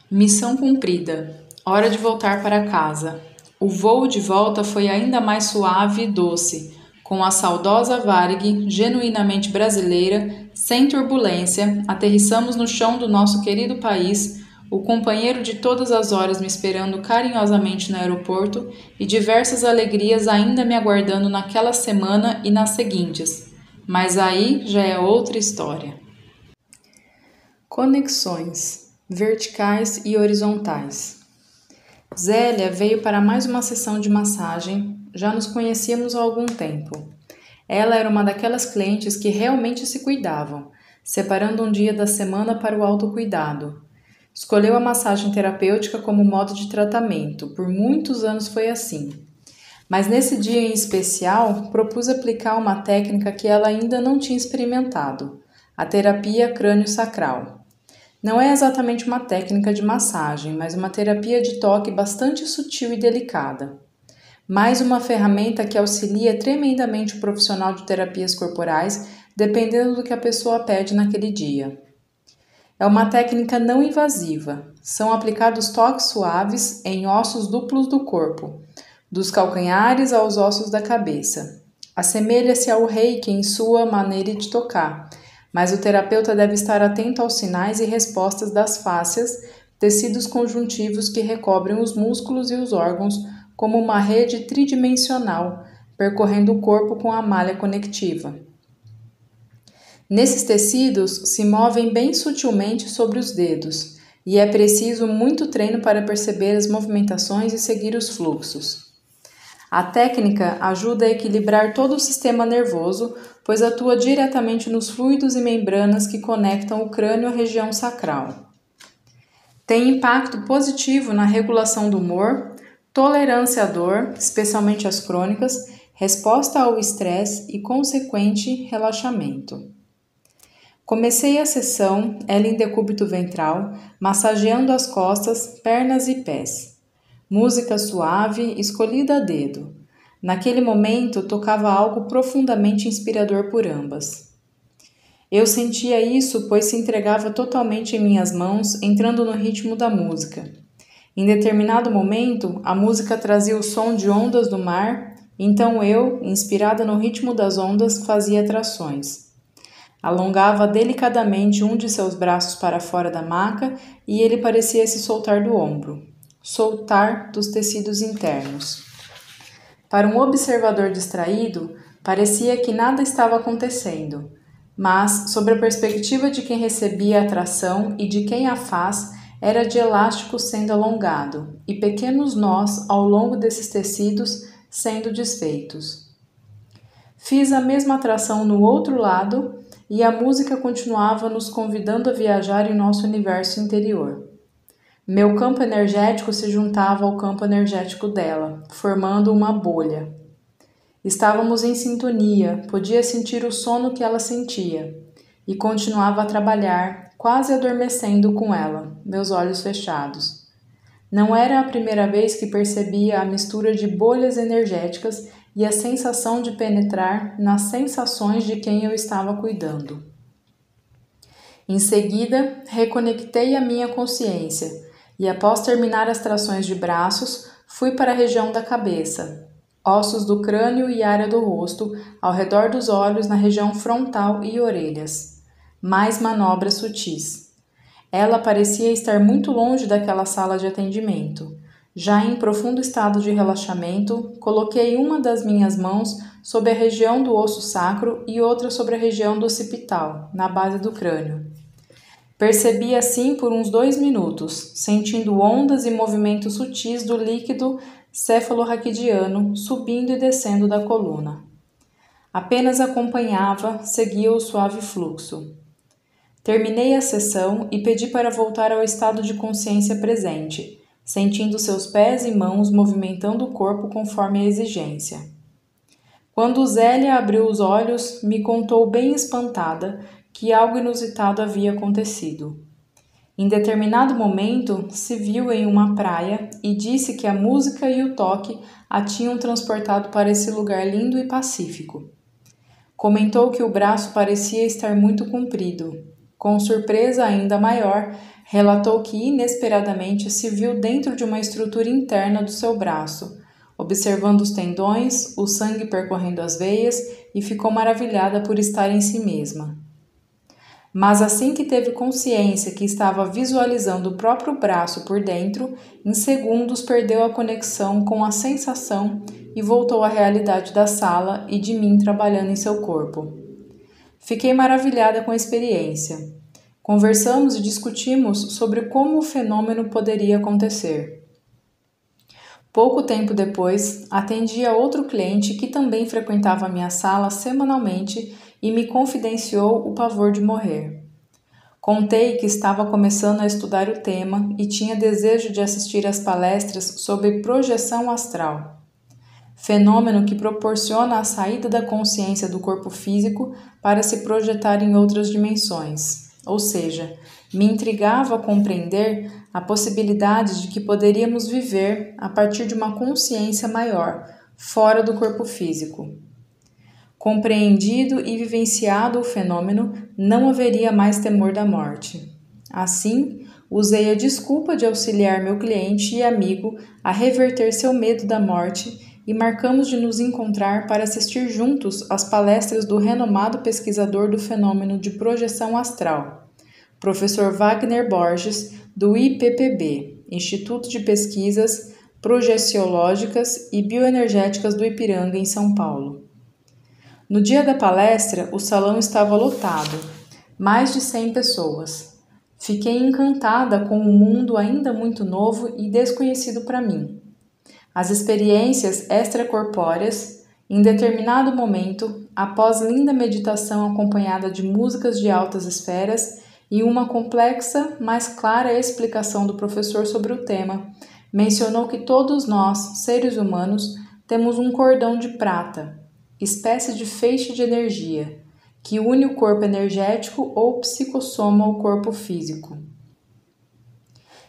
Missão cumprida. Hora de voltar para casa. O voo de volta foi ainda mais suave e doce, com a saudosa Varig, genuinamente brasileira, sem turbulência, aterrissamos no chão do nosso querido país, o companheiro de todas as horas me esperando carinhosamente no aeroporto e diversas alegrias ainda me aguardando naquela semana e nas seguintes. Mas aí já é outra história. Conexões verticais e horizontais. Zélia veio para mais uma sessão de massagem. Já nos conhecíamos há algum tempo. Ela era uma daquelas clientes que realmente se cuidavam, separando um dia da semana para o autocuidado. Escolheu a massagem terapêutica como modo de tratamento. Por muitos anos foi assim. Mas nesse dia em especial, propus aplicar uma técnica que ela ainda não tinha experimentado, a terapia crânio-sacral. Não é exatamente uma técnica de massagem, mas uma terapia de toque bastante sutil e delicada. Mais uma ferramenta que auxilia tremendamente o profissional de terapias corporais, dependendo do que a pessoa pede naquele dia. É uma técnica não invasiva. São aplicados toques suaves em ossos duplos do corpo, dos calcanhares aos ossos da cabeça. Assemelha-se ao reiki em sua maneira de tocar, mas o terapeuta deve estar atento aos sinais e respostas das fáscias, tecidos conjuntivos que recobrem os músculos e os órgãos como uma rede tridimensional, percorrendo o corpo com a malha conectiva. Nesses tecidos se movem bem sutilmente sobre os dedos, e é preciso muito treino para perceber as movimentações e seguir os fluxos. A técnica ajuda a equilibrar todo o sistema nervoso, pois atua diretamente nos fluidos e membranas que conectam o crânio à região sacral. Tem impacto positivo na regulação do humor, tolerância à dor, especialmente as crônicas, resposta ao estresse e consequente relaxamento. Comecei a sessão, ela em decúbito ventral, massageando as costas, pernas e pés. Música suave, escolhida a dedo. Naquele momento, tocava algo profundamente inspirador por ambas. Eu sentia isso, pois se entregava totalmente em minhas mãos, entrando no ritmo da música. Em determinado momento, a música trazia o som de ondas do mar, então eu, inspirada no ritmo das ondas, fazia trações. Alongava delicadamente um de seus braços para fora da maca e ele parecia se soltar do ombro. Soltar dos tecidos internos. Para um observador distraído, parecia que nada estava acontecendo, mas, sob a perspectiva de quem recebia a atração e de quem a faz, era de elástico sendo alongado e pequenos nós ao longo desses tecidos sendo desfeitos. Fiz a mesma atração no outro lado e a música continuava nos convidando a viajar em nosso universo interior. Meu campo energético se juntava ao campo energético dela, formando uma bolha. Estávamos em sintonia, podia sentir o sono que ela sentia, e continuava a trabalhar, quase adormecendo com ela, meus olhos fechados. Não era a primeira vez que percebia a mistura de bolhas energéticas e a sensação de penetrar nas sensações de quem eu estava cuidando. Em seguida, reconectei a minha consciência, e após terminar as trações de braços, fui para a região da cabeça, ossos do crânio e área do rosto, ao redor dos olhos na região frontal e orelhas. Mais manobras sutis. Ela parecia estar muito longe daquela sala de atendimento. Já em profundo estado de relaxamento, coloquei uma das minhas mãos sobre a região do osso sacro e outra sobre a região do occipital, na base do crânio. Percebi assim por uns 2 minutos, sentindo ondas e movimentos sutis do líquido cefalorraquidiano subindo e descendo da coluna. Apenas acompanhava, seguia o suave fluxo. Terminei a sessão e pedi para voltar ao estado de consciência presente, sentindo seus pés e mãos movimentando o corpo conforme a exigência. Quando Zélia abriu os olhos, me contou bem espantada que algo inusitado havia acontecido. Em determinado momento, se viu em uma praia e disse que a música e o toque a tinham transportado para esse lugar lindo e pacífico. Comentou que o braço parecia estar muito comprido. Com surpresa ainda maior, relatou que inesperadamente se viu dentro de uma estrutura interna do seu braço, observando os tendões, o sangue percorrendo as veias e ficou maravilhada por estar em si mesma. Mas assim que teve consciência que estava visualizando o próprio braço por dentro, em segundos perdeu a conexão com a sensação e voltou à realidade da sala e de mim trabalhando em seu corpo. Fiquei maravilhada com a experiência. Conversamos e discutimos sobre como o fenômeno poderia acontecer. Pouco tempo depois, atendi a outro cliente que também frequentava a minha sala semanalmente e me confidenciou o pavor de morrer. Contei que estava começando a estudar o tema e tinha desejo de assistir às palestras sobre projeção astral, fenômeno que proporciona a saída da consciência do corpo físico para se projetar em outras dimensões, ou seja, me intrigava compreender a possibilidade de que poderíamos viver a partir de uma consciência maior, fora do corpo físico. Compreendido e vivenciado o fenômeno, não haveria mais temor da morte. Assim, usei a desculpa de auxiliar meu cliente e amigo a reverter seu medo da morte e marcamos de nos encontrar para assistir juntos às palestras do renomado pesquisador do fenômeno de projeção astral, Professor Wagner Borges, do IPPB, Instituto de Pesquisas Projeciológicas e Bioenergéticas do Ipiranga, em São Paulo. No dia da palestra, o salão estava lotado, mais de 100 pessoas. Fiquei encantada com um mundo ainda muito novo e desconhecido para mim. As experiências extracorpóreas, em determinado momento, após linda meditação acompanhada de músicas de altas esferas e uma complexa, mas clara explicação do professor sobre o tema, mencionou que todos nós, seres humanos, temos um cordão de prata, espécie de feixe de energia, que une o corpo energético ou psicossoma ao corpo físico.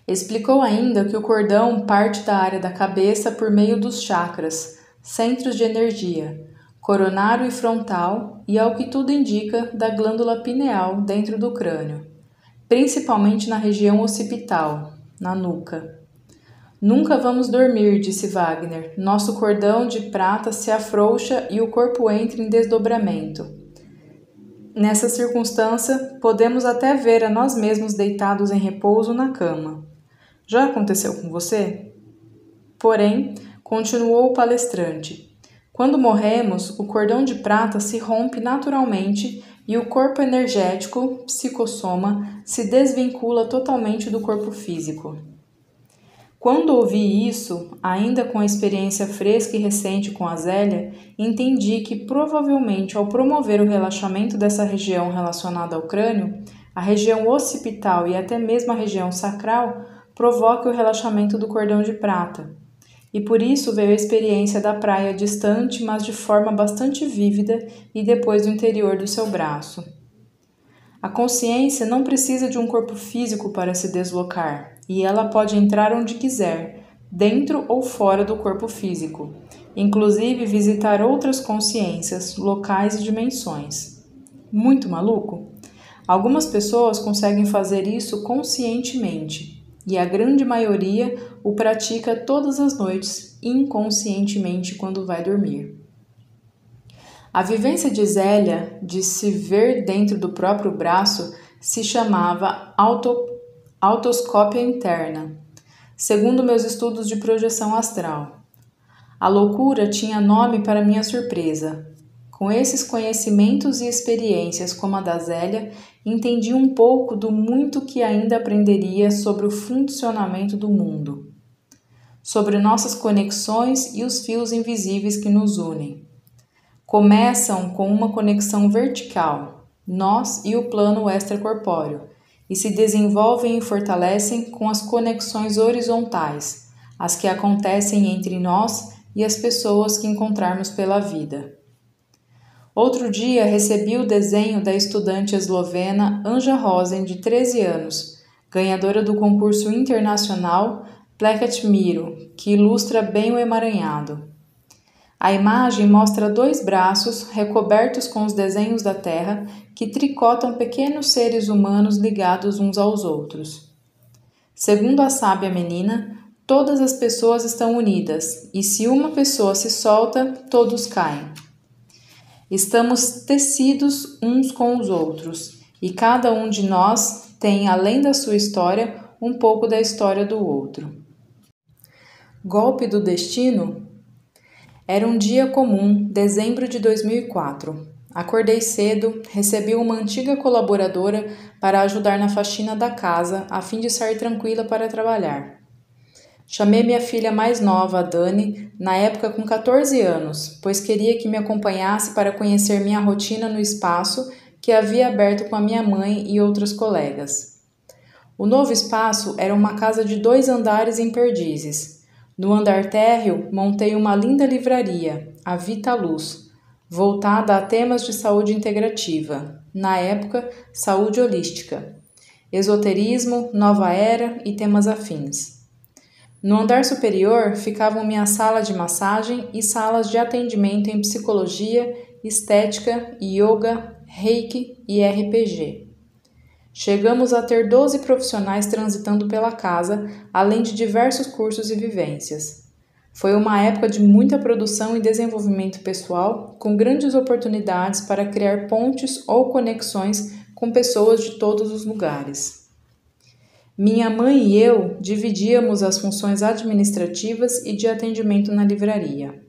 Explicou ainda que o cordão parte da área da cabeça por meio dos chakras, centros de energia, coronário e frontal, e ao que tudo indica, da glândula pineal dentro do crânio, principalmente na região occipital, na nuca. Nunca vamos dormir, disse Wagner. Nosso cordão de prata se afrouxa e o corpo entra em desdobramento. Nessa circunstância, podemos até ver a nós mesmos deitados em repouso na cama. Já aconteceu com você? Porém, continuou o palestrante, quando morremos, o cordão de prata se rompe naturalmente e o corpo energético, psicossoma, se desvincula totalmente do corpo físico. Quando ouvi isso, ainda com a experiência fresca e recente com a Zélia, entendi que provavelmente ao promover o relaxamento dessa região relacionada ao crânio, a região occipital e até mesmo a região sacral provoca o relaxamento do cordão de prata. E por isso veio a experiência da praia distante, mas de forma bastante vívida e depois do interior do seu braço. A consciência não precisa de um corpo físico para se deslocar, e ela pode entrar onde quiser, dentro ou fora do corpo físico, inclusive visitar outras consciências, locais e dimensões. Muito maluco? Algumas pessoas conseguem fazer isso conscientemente, e a grande maioria o pratica todas as noites, inconscientemente quando vai dormir. A vivência de Zélia, de se ver dentro do próprio braço, se chamava autoscópia interna, segundo meus estudos de projeção astral. A loucura tinha nome para minha surpresa. Com esses conhecimentos e experiências como a da Zélia, entendi um pouco do muito que ainda aprenderia sobre o funcionamento do mundo, sobre nossas conexões e os fios invisíveis que nos unem. Começam com uma conexão vertical, nós e o plano extracorpóreo, e se desenvolvem e fortalecem com as conexões horizontais, as que acontecem entre nós e as pessoas que encontrarmos pela vida. Outro dia recebi o desenho da estudante eslovena Anja Rosen, de 13 anos, ganhadora do concurso internacional Plecat Miro, que ilustra bem o emaranhado. A imagem mostra 2 braços recobertos com os desenhos da Terra que tricotam pequenos seres humanos ligados uns aos outros. Segundo a sábia menina, todas as pessoas estão unidas, e se uma pessoa se solta, todos caem. Estamos tecidos uns com os outros, e cada um de nós tem, além da sua história, um pouco da história do outro. Golpe do destino? Era um dia comum, dezembro de 2004. Acordei cedo, recebi uma antiga colaboradora para ajudar na faxina da casa, a fim de sair tranquila para trabalhar. Chamei minha filha mais nova, a Dani, na época com 14 anos, pois queria que me acompanhasse para conhecer minha rotina no espaço que havia aberto com a minha mãe e outras colegas. O novo espaço era uma casa de 2 andares em Perdizes. No andar térreo, montei uma linda livraria, a Vita Luz, voltada a temas de saúde integrativa, na época, saúde holística, esoterismo, nova era e temas afins. No andar superior ficavam minha sala de massagem e salas de atendimento em psicologia, estética, yoga, reiki e RPG. Chegamos a ter 12 profissionais transitando pela casa, além de diversos cursos e vivências. Foi uma época de muita produção e desenvolvimento pessoal, com grandes oportunidades para criar pontes ou conexões com pessoas de todos os lugares. Minha mãe e eu dividíamos as funções administrativas e de atendimento na livraria.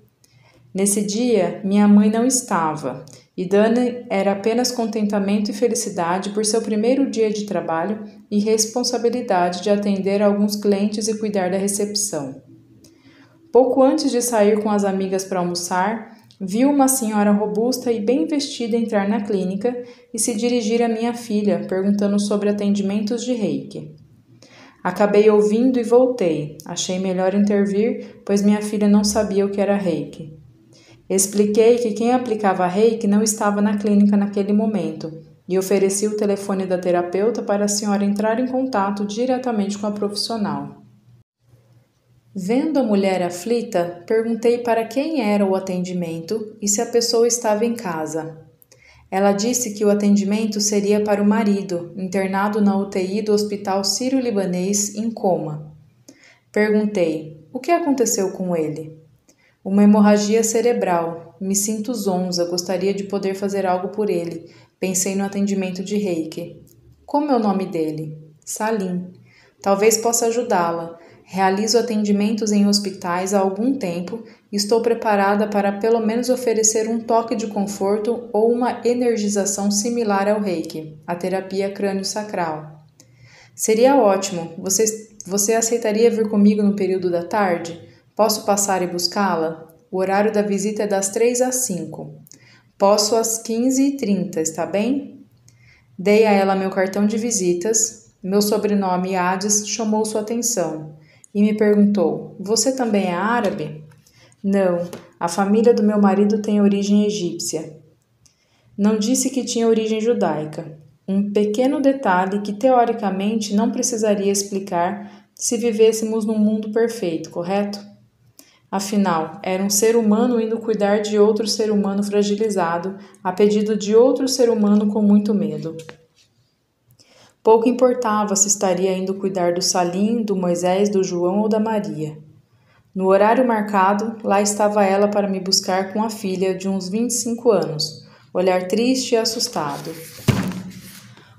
Nesse dia, minha mãe não estava, e Dani era apenas contentamento e felicidade por seu primeiro dia de trabalho e responsabilidade de atender alguns clientes e cuidar da recepção. Pouco antes de sair com as amigas para almoçar, viu uma senhora robusta e bem vestida entrar na clínica e se dirigir à minha filha, perguntando sobre atendimentos de reiki. Acabei ouvindo e voltei. Achei melhor intervir, pois minha filha não sabia o que era reiki. Expliquei que quem aplicava reiki não estava na clínica naquele momento e ofereci o telefone da terapeuta para a senhora entrar em contato diretamente com a profissional. Vendo a mulher aflita, perguntei para quem era o atendimento e se a pessoa estava em casa. Ela disse que o atendimento seria para o marido, internado na UTI do Hospital Sírio-Libanês em coma. Perguntei: o que aconteceu com ele? Uma hemorragia cerebral. Me sinto zonza, gostaria de poder fazer algo por ele. Pensei no atendimento de reiki. Como é o nome dele? Salim. Talvez possa ajudá-la. Realizo atendimentos em hospitais há algum tempo e estou preparada para pelo menos oferecer um toque de conforto ou uma energização similar ao reiki, a terapia crânio-sacral. Seria ótimo. Você aceitaria vir comigo no período da tarde? Posso passar e buscá-la? O horário da visita é das 3 às 5. Posso às 15h30, está bem? Dei a ela meu cartão de visitas. Meu sobrenome Hades chamou sua atenção e me perguntou: você também é árabe? Não, a família do meu marido tem origem egípcia. Não disse que tinha origem judaica. Um pequeno detalhe que teoricamente não precisaria explicar se vivêssemos num mundo perfeito, correto? Afinal, era um ser humano indo cuidar de outro ser humano fragilizado, a pedido de outro ser humano com muito medo. Pouco importava se estaria indo cuidar do Salim, do Moisés, do João ou da Maria. No horário marcado, lá estava ela para me buscar com a filha de uns 25 anos, olhar triste e assustado.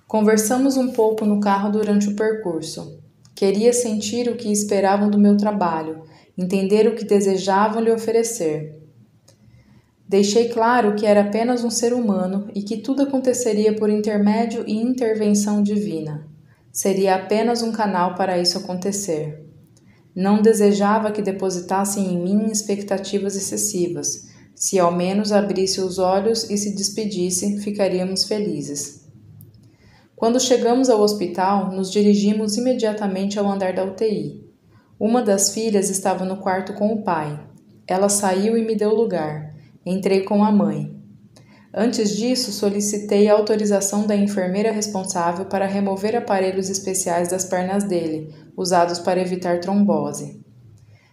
Conversamos um pouco no carro durante o percurso. Queria sentir o que esperavam do meu trabalho, entender o que desejavam lhe oferecer. Deixei claro que era apenas um ser humano e que tudo aconteceria por intermédio e intervenção divina. Seria apenas um canal para isso acontecer. Não desejava que depositassem em mim expectativas excessivas. Se ao menos abrisse os olhos e se despedisse, ficaríamos felizes. Quando chegamos ao hospital, nos dirigimos imediatamente ao andar da UTI. Uma das filhas estava no quarto com o pai. Ela saiu e me deu lugar. Entrei com a mãe. Antes disso, solicitei a autorização da enfermeira responsável para remover aparelhos especiais das pernas dele, usados para evitar trombose.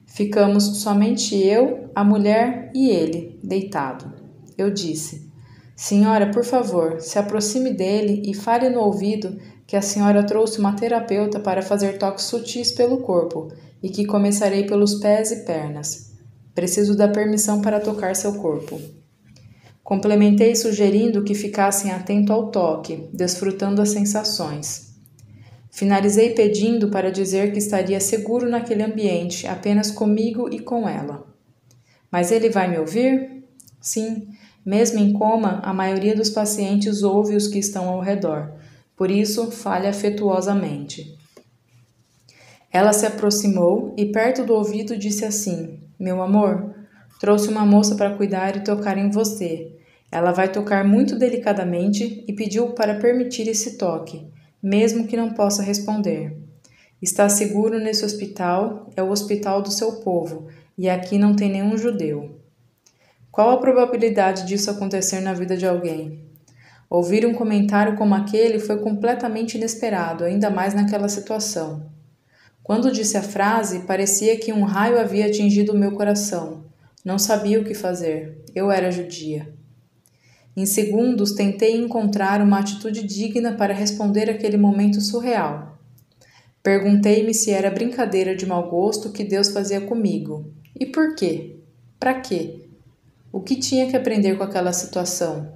Ficamos somente eu, a mulher e ele, deitado. Eu disse: senhora, por favor, se aproxime dele e fale no ouvido que a senhora trouxe uma terapeuta para fazer toques sutis pelo corpo e que começarei pelos pés e pernas. Preciso da permissão para tocar seu corpo. Complementei sugerindo que ficassem atentos ao toque, desfrutando as sensações. Finalizei pedindo para dizer que estaria seguro naquele ambiente, apenas comigo e com ela. Mas ele vai me ouvir? Sim, mesmo em coma, a maioria dos pacientes ouve os que estão ao redor. Por isso, fale afetuosamente. Ela se aproximou e perto do ouvido disse assim: Meu amor, trouxe uma moça para cuidar e tocar em você. Ela vai tocar muito delicadamente e pediu para permitir esse toque, mesmo que não possa responder. Está seguro nesse hospital, é o hospital do seu povo, e aqui não tem nenhum judeu. Qual a probabilidade disso acontecer na vida de alguém? Ouvir um comentário como aquele foi completamente inesperado, ainda mais naquela situação. Quando disse a frase, parecia que um raio havia atingido o meu coração. Não sabia o que fazer. Eu era judia. Em segundos, tentei encontrar uma atitude digna para responder àquele momento surreal. Perguntei-me se era brincadeira de mau gosto que Deus fazia comigo. E por quê? Para quê? O que tinha que aprender com aquela situação?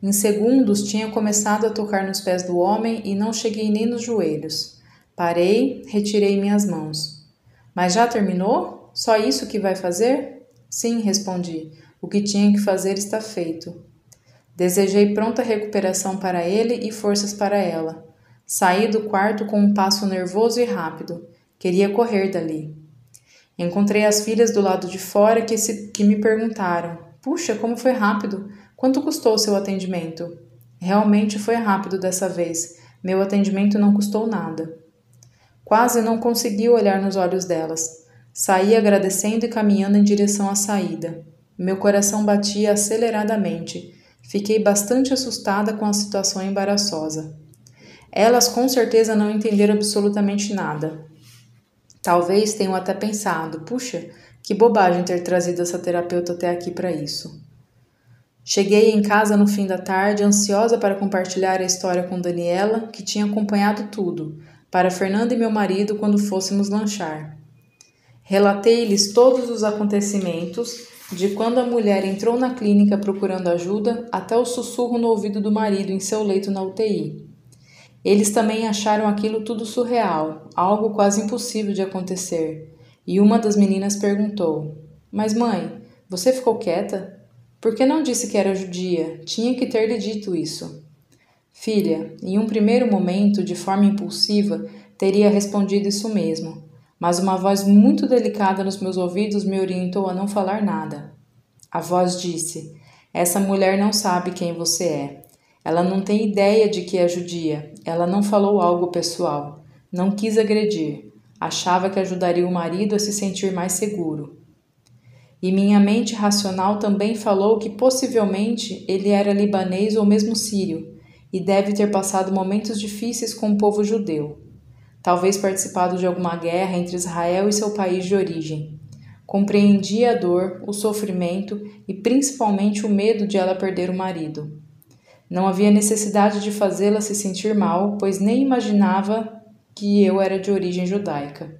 Em segundos, tinha começado a tocar nos pés do homem e não cheguei nem nos joelhos. Parei, retirei minhas mãos. Mas já terminou? Só isso que vai fazer? Sim, respondi. O que tinha que fazer está feito. Desejei pronta recuperação para ele e forças para ela. Saí do quarto com um passo nervoso e rápido. Queria correr dali. Encontrei as filhas do lado de fora que me perguntaram: Puxa, como foi rápido! Quanto custou o seu atendimento? Realmente foi rápido dessa vez. Meu atendimento não custou nada. Quase não consegui olhar nos olhos delas. Saí agradecendo e caminhando em direção à saída. Meu coração batia aceleradamente. Fiquei bastante assustada com a situação embaraçosa. Elas com certeza não entenderam absolutamente nada. Talvez tenham até pensado: puxa, que bobagem ter trazido essa terapeuta até aqui para isso. Cheguei em casa no fim da tarde, ansiosa para compartilhar a história com Daniela, que tinha acompanhado tudo, para Fernanda e meu marido quando fôssemos lanchar. Relatei-lhes todos os acontecimentos, de quando a mulher entrou na clínica procurando ajuda até o sussurro no ouvido do marido em seu leito na UTI. Eles também acharam aquilo tudo surreal, algo quase impossível de acontecer. E uma das meninas perguntou: Mas mãe, você ficou quieta? Por que não disse que era judia? Tinha que ter lhe dito isso. Filha, em um primeiro momento, de forma impulsiva, teria respondido isso mesmo, mas uma voz muito delicada nos meus ouvidos me orientou a não falar nada. A voz disse: Essa mulher não sabe quem você é. Ela não tem ideia de que é judia. Ela não falou algo pessoal. Não quis agredir. Achava que ajudaria o marido a se sentir mais seguro. E minha mente racional também falou que possivelmente ele era libanês ou mesmo sírio, e deve ter passado momentos difíceis com o povo judeu. Talvez participado de alguma guerra entre Israel e seu país de origem. Compreendia a dor, o sofrimento e principalmente o medo de ela perder o marido. Não havia necessidade de fazê-la se sentir mal, pois nem imaginava que eu era de origem judaica.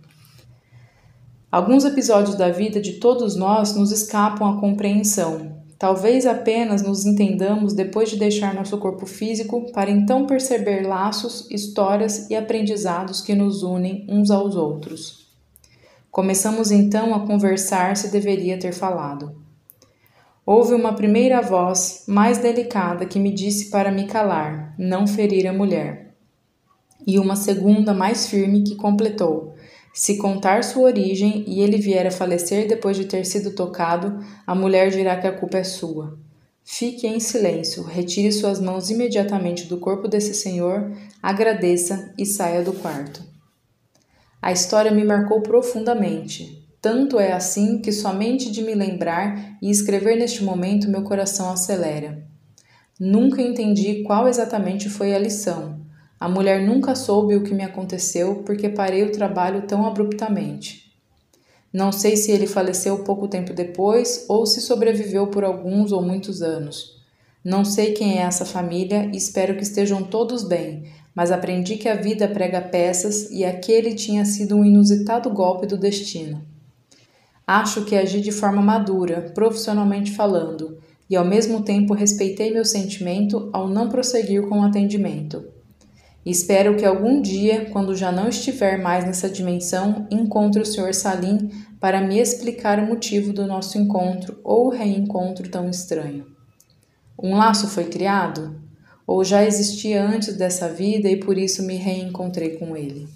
Alguns episódios da vida de todos nós nos escapam à compreensão. Talvez apenas nos entendamos depois de deixar nosso corpo físico para então perceber laços, histórias e aprendizados que nos unem uns aos outros. Começamos então a conversar se deveria ter falado. Houve uma primeira voz, mais delicada, que me disse para me calar, não ferir a mulher. E uma segunda, mais firme, que completou: se contar sua origem e ele vier a falecer depois de ter sido tocado, a mulher dirá que a culpa é sua. Fique em silêncio, retire suas mãos imediatamente do corpo desse senhor, agradeça e saia do quarto. A história me marcou profundamente. Tanto é assim que somente de me lembrar e escrever neste momento meu coração acelera. Nunca entendi qual exatamente foi a lição. A mulher nunca soube o que me aconteceu porque parei o trabalho tão abruptamente. Não sei se ele faleceu pouco tempo depois ou se sobreviveu por alguns ou muitos anos. Não sei quem é essa família e espero que estejam todos bem, mas aprendi que a vida prega peças e aquele tinha sido um inusitado golpe do destino. Acho que agi de forma madura, profissionalmente falando, e ao mesmo tempo respeitei meu sentimento ao não prosseguir com o atendimento. Espero que algum dia, quando já não estiver mais nessa dimensão, encontre o Sr. Salim para me explicar o motivo do nosso encontro ou reencontro tão estranho. Um laço foi criado? Ou já existia antes dessa vida e por isso me reencontrei com ele?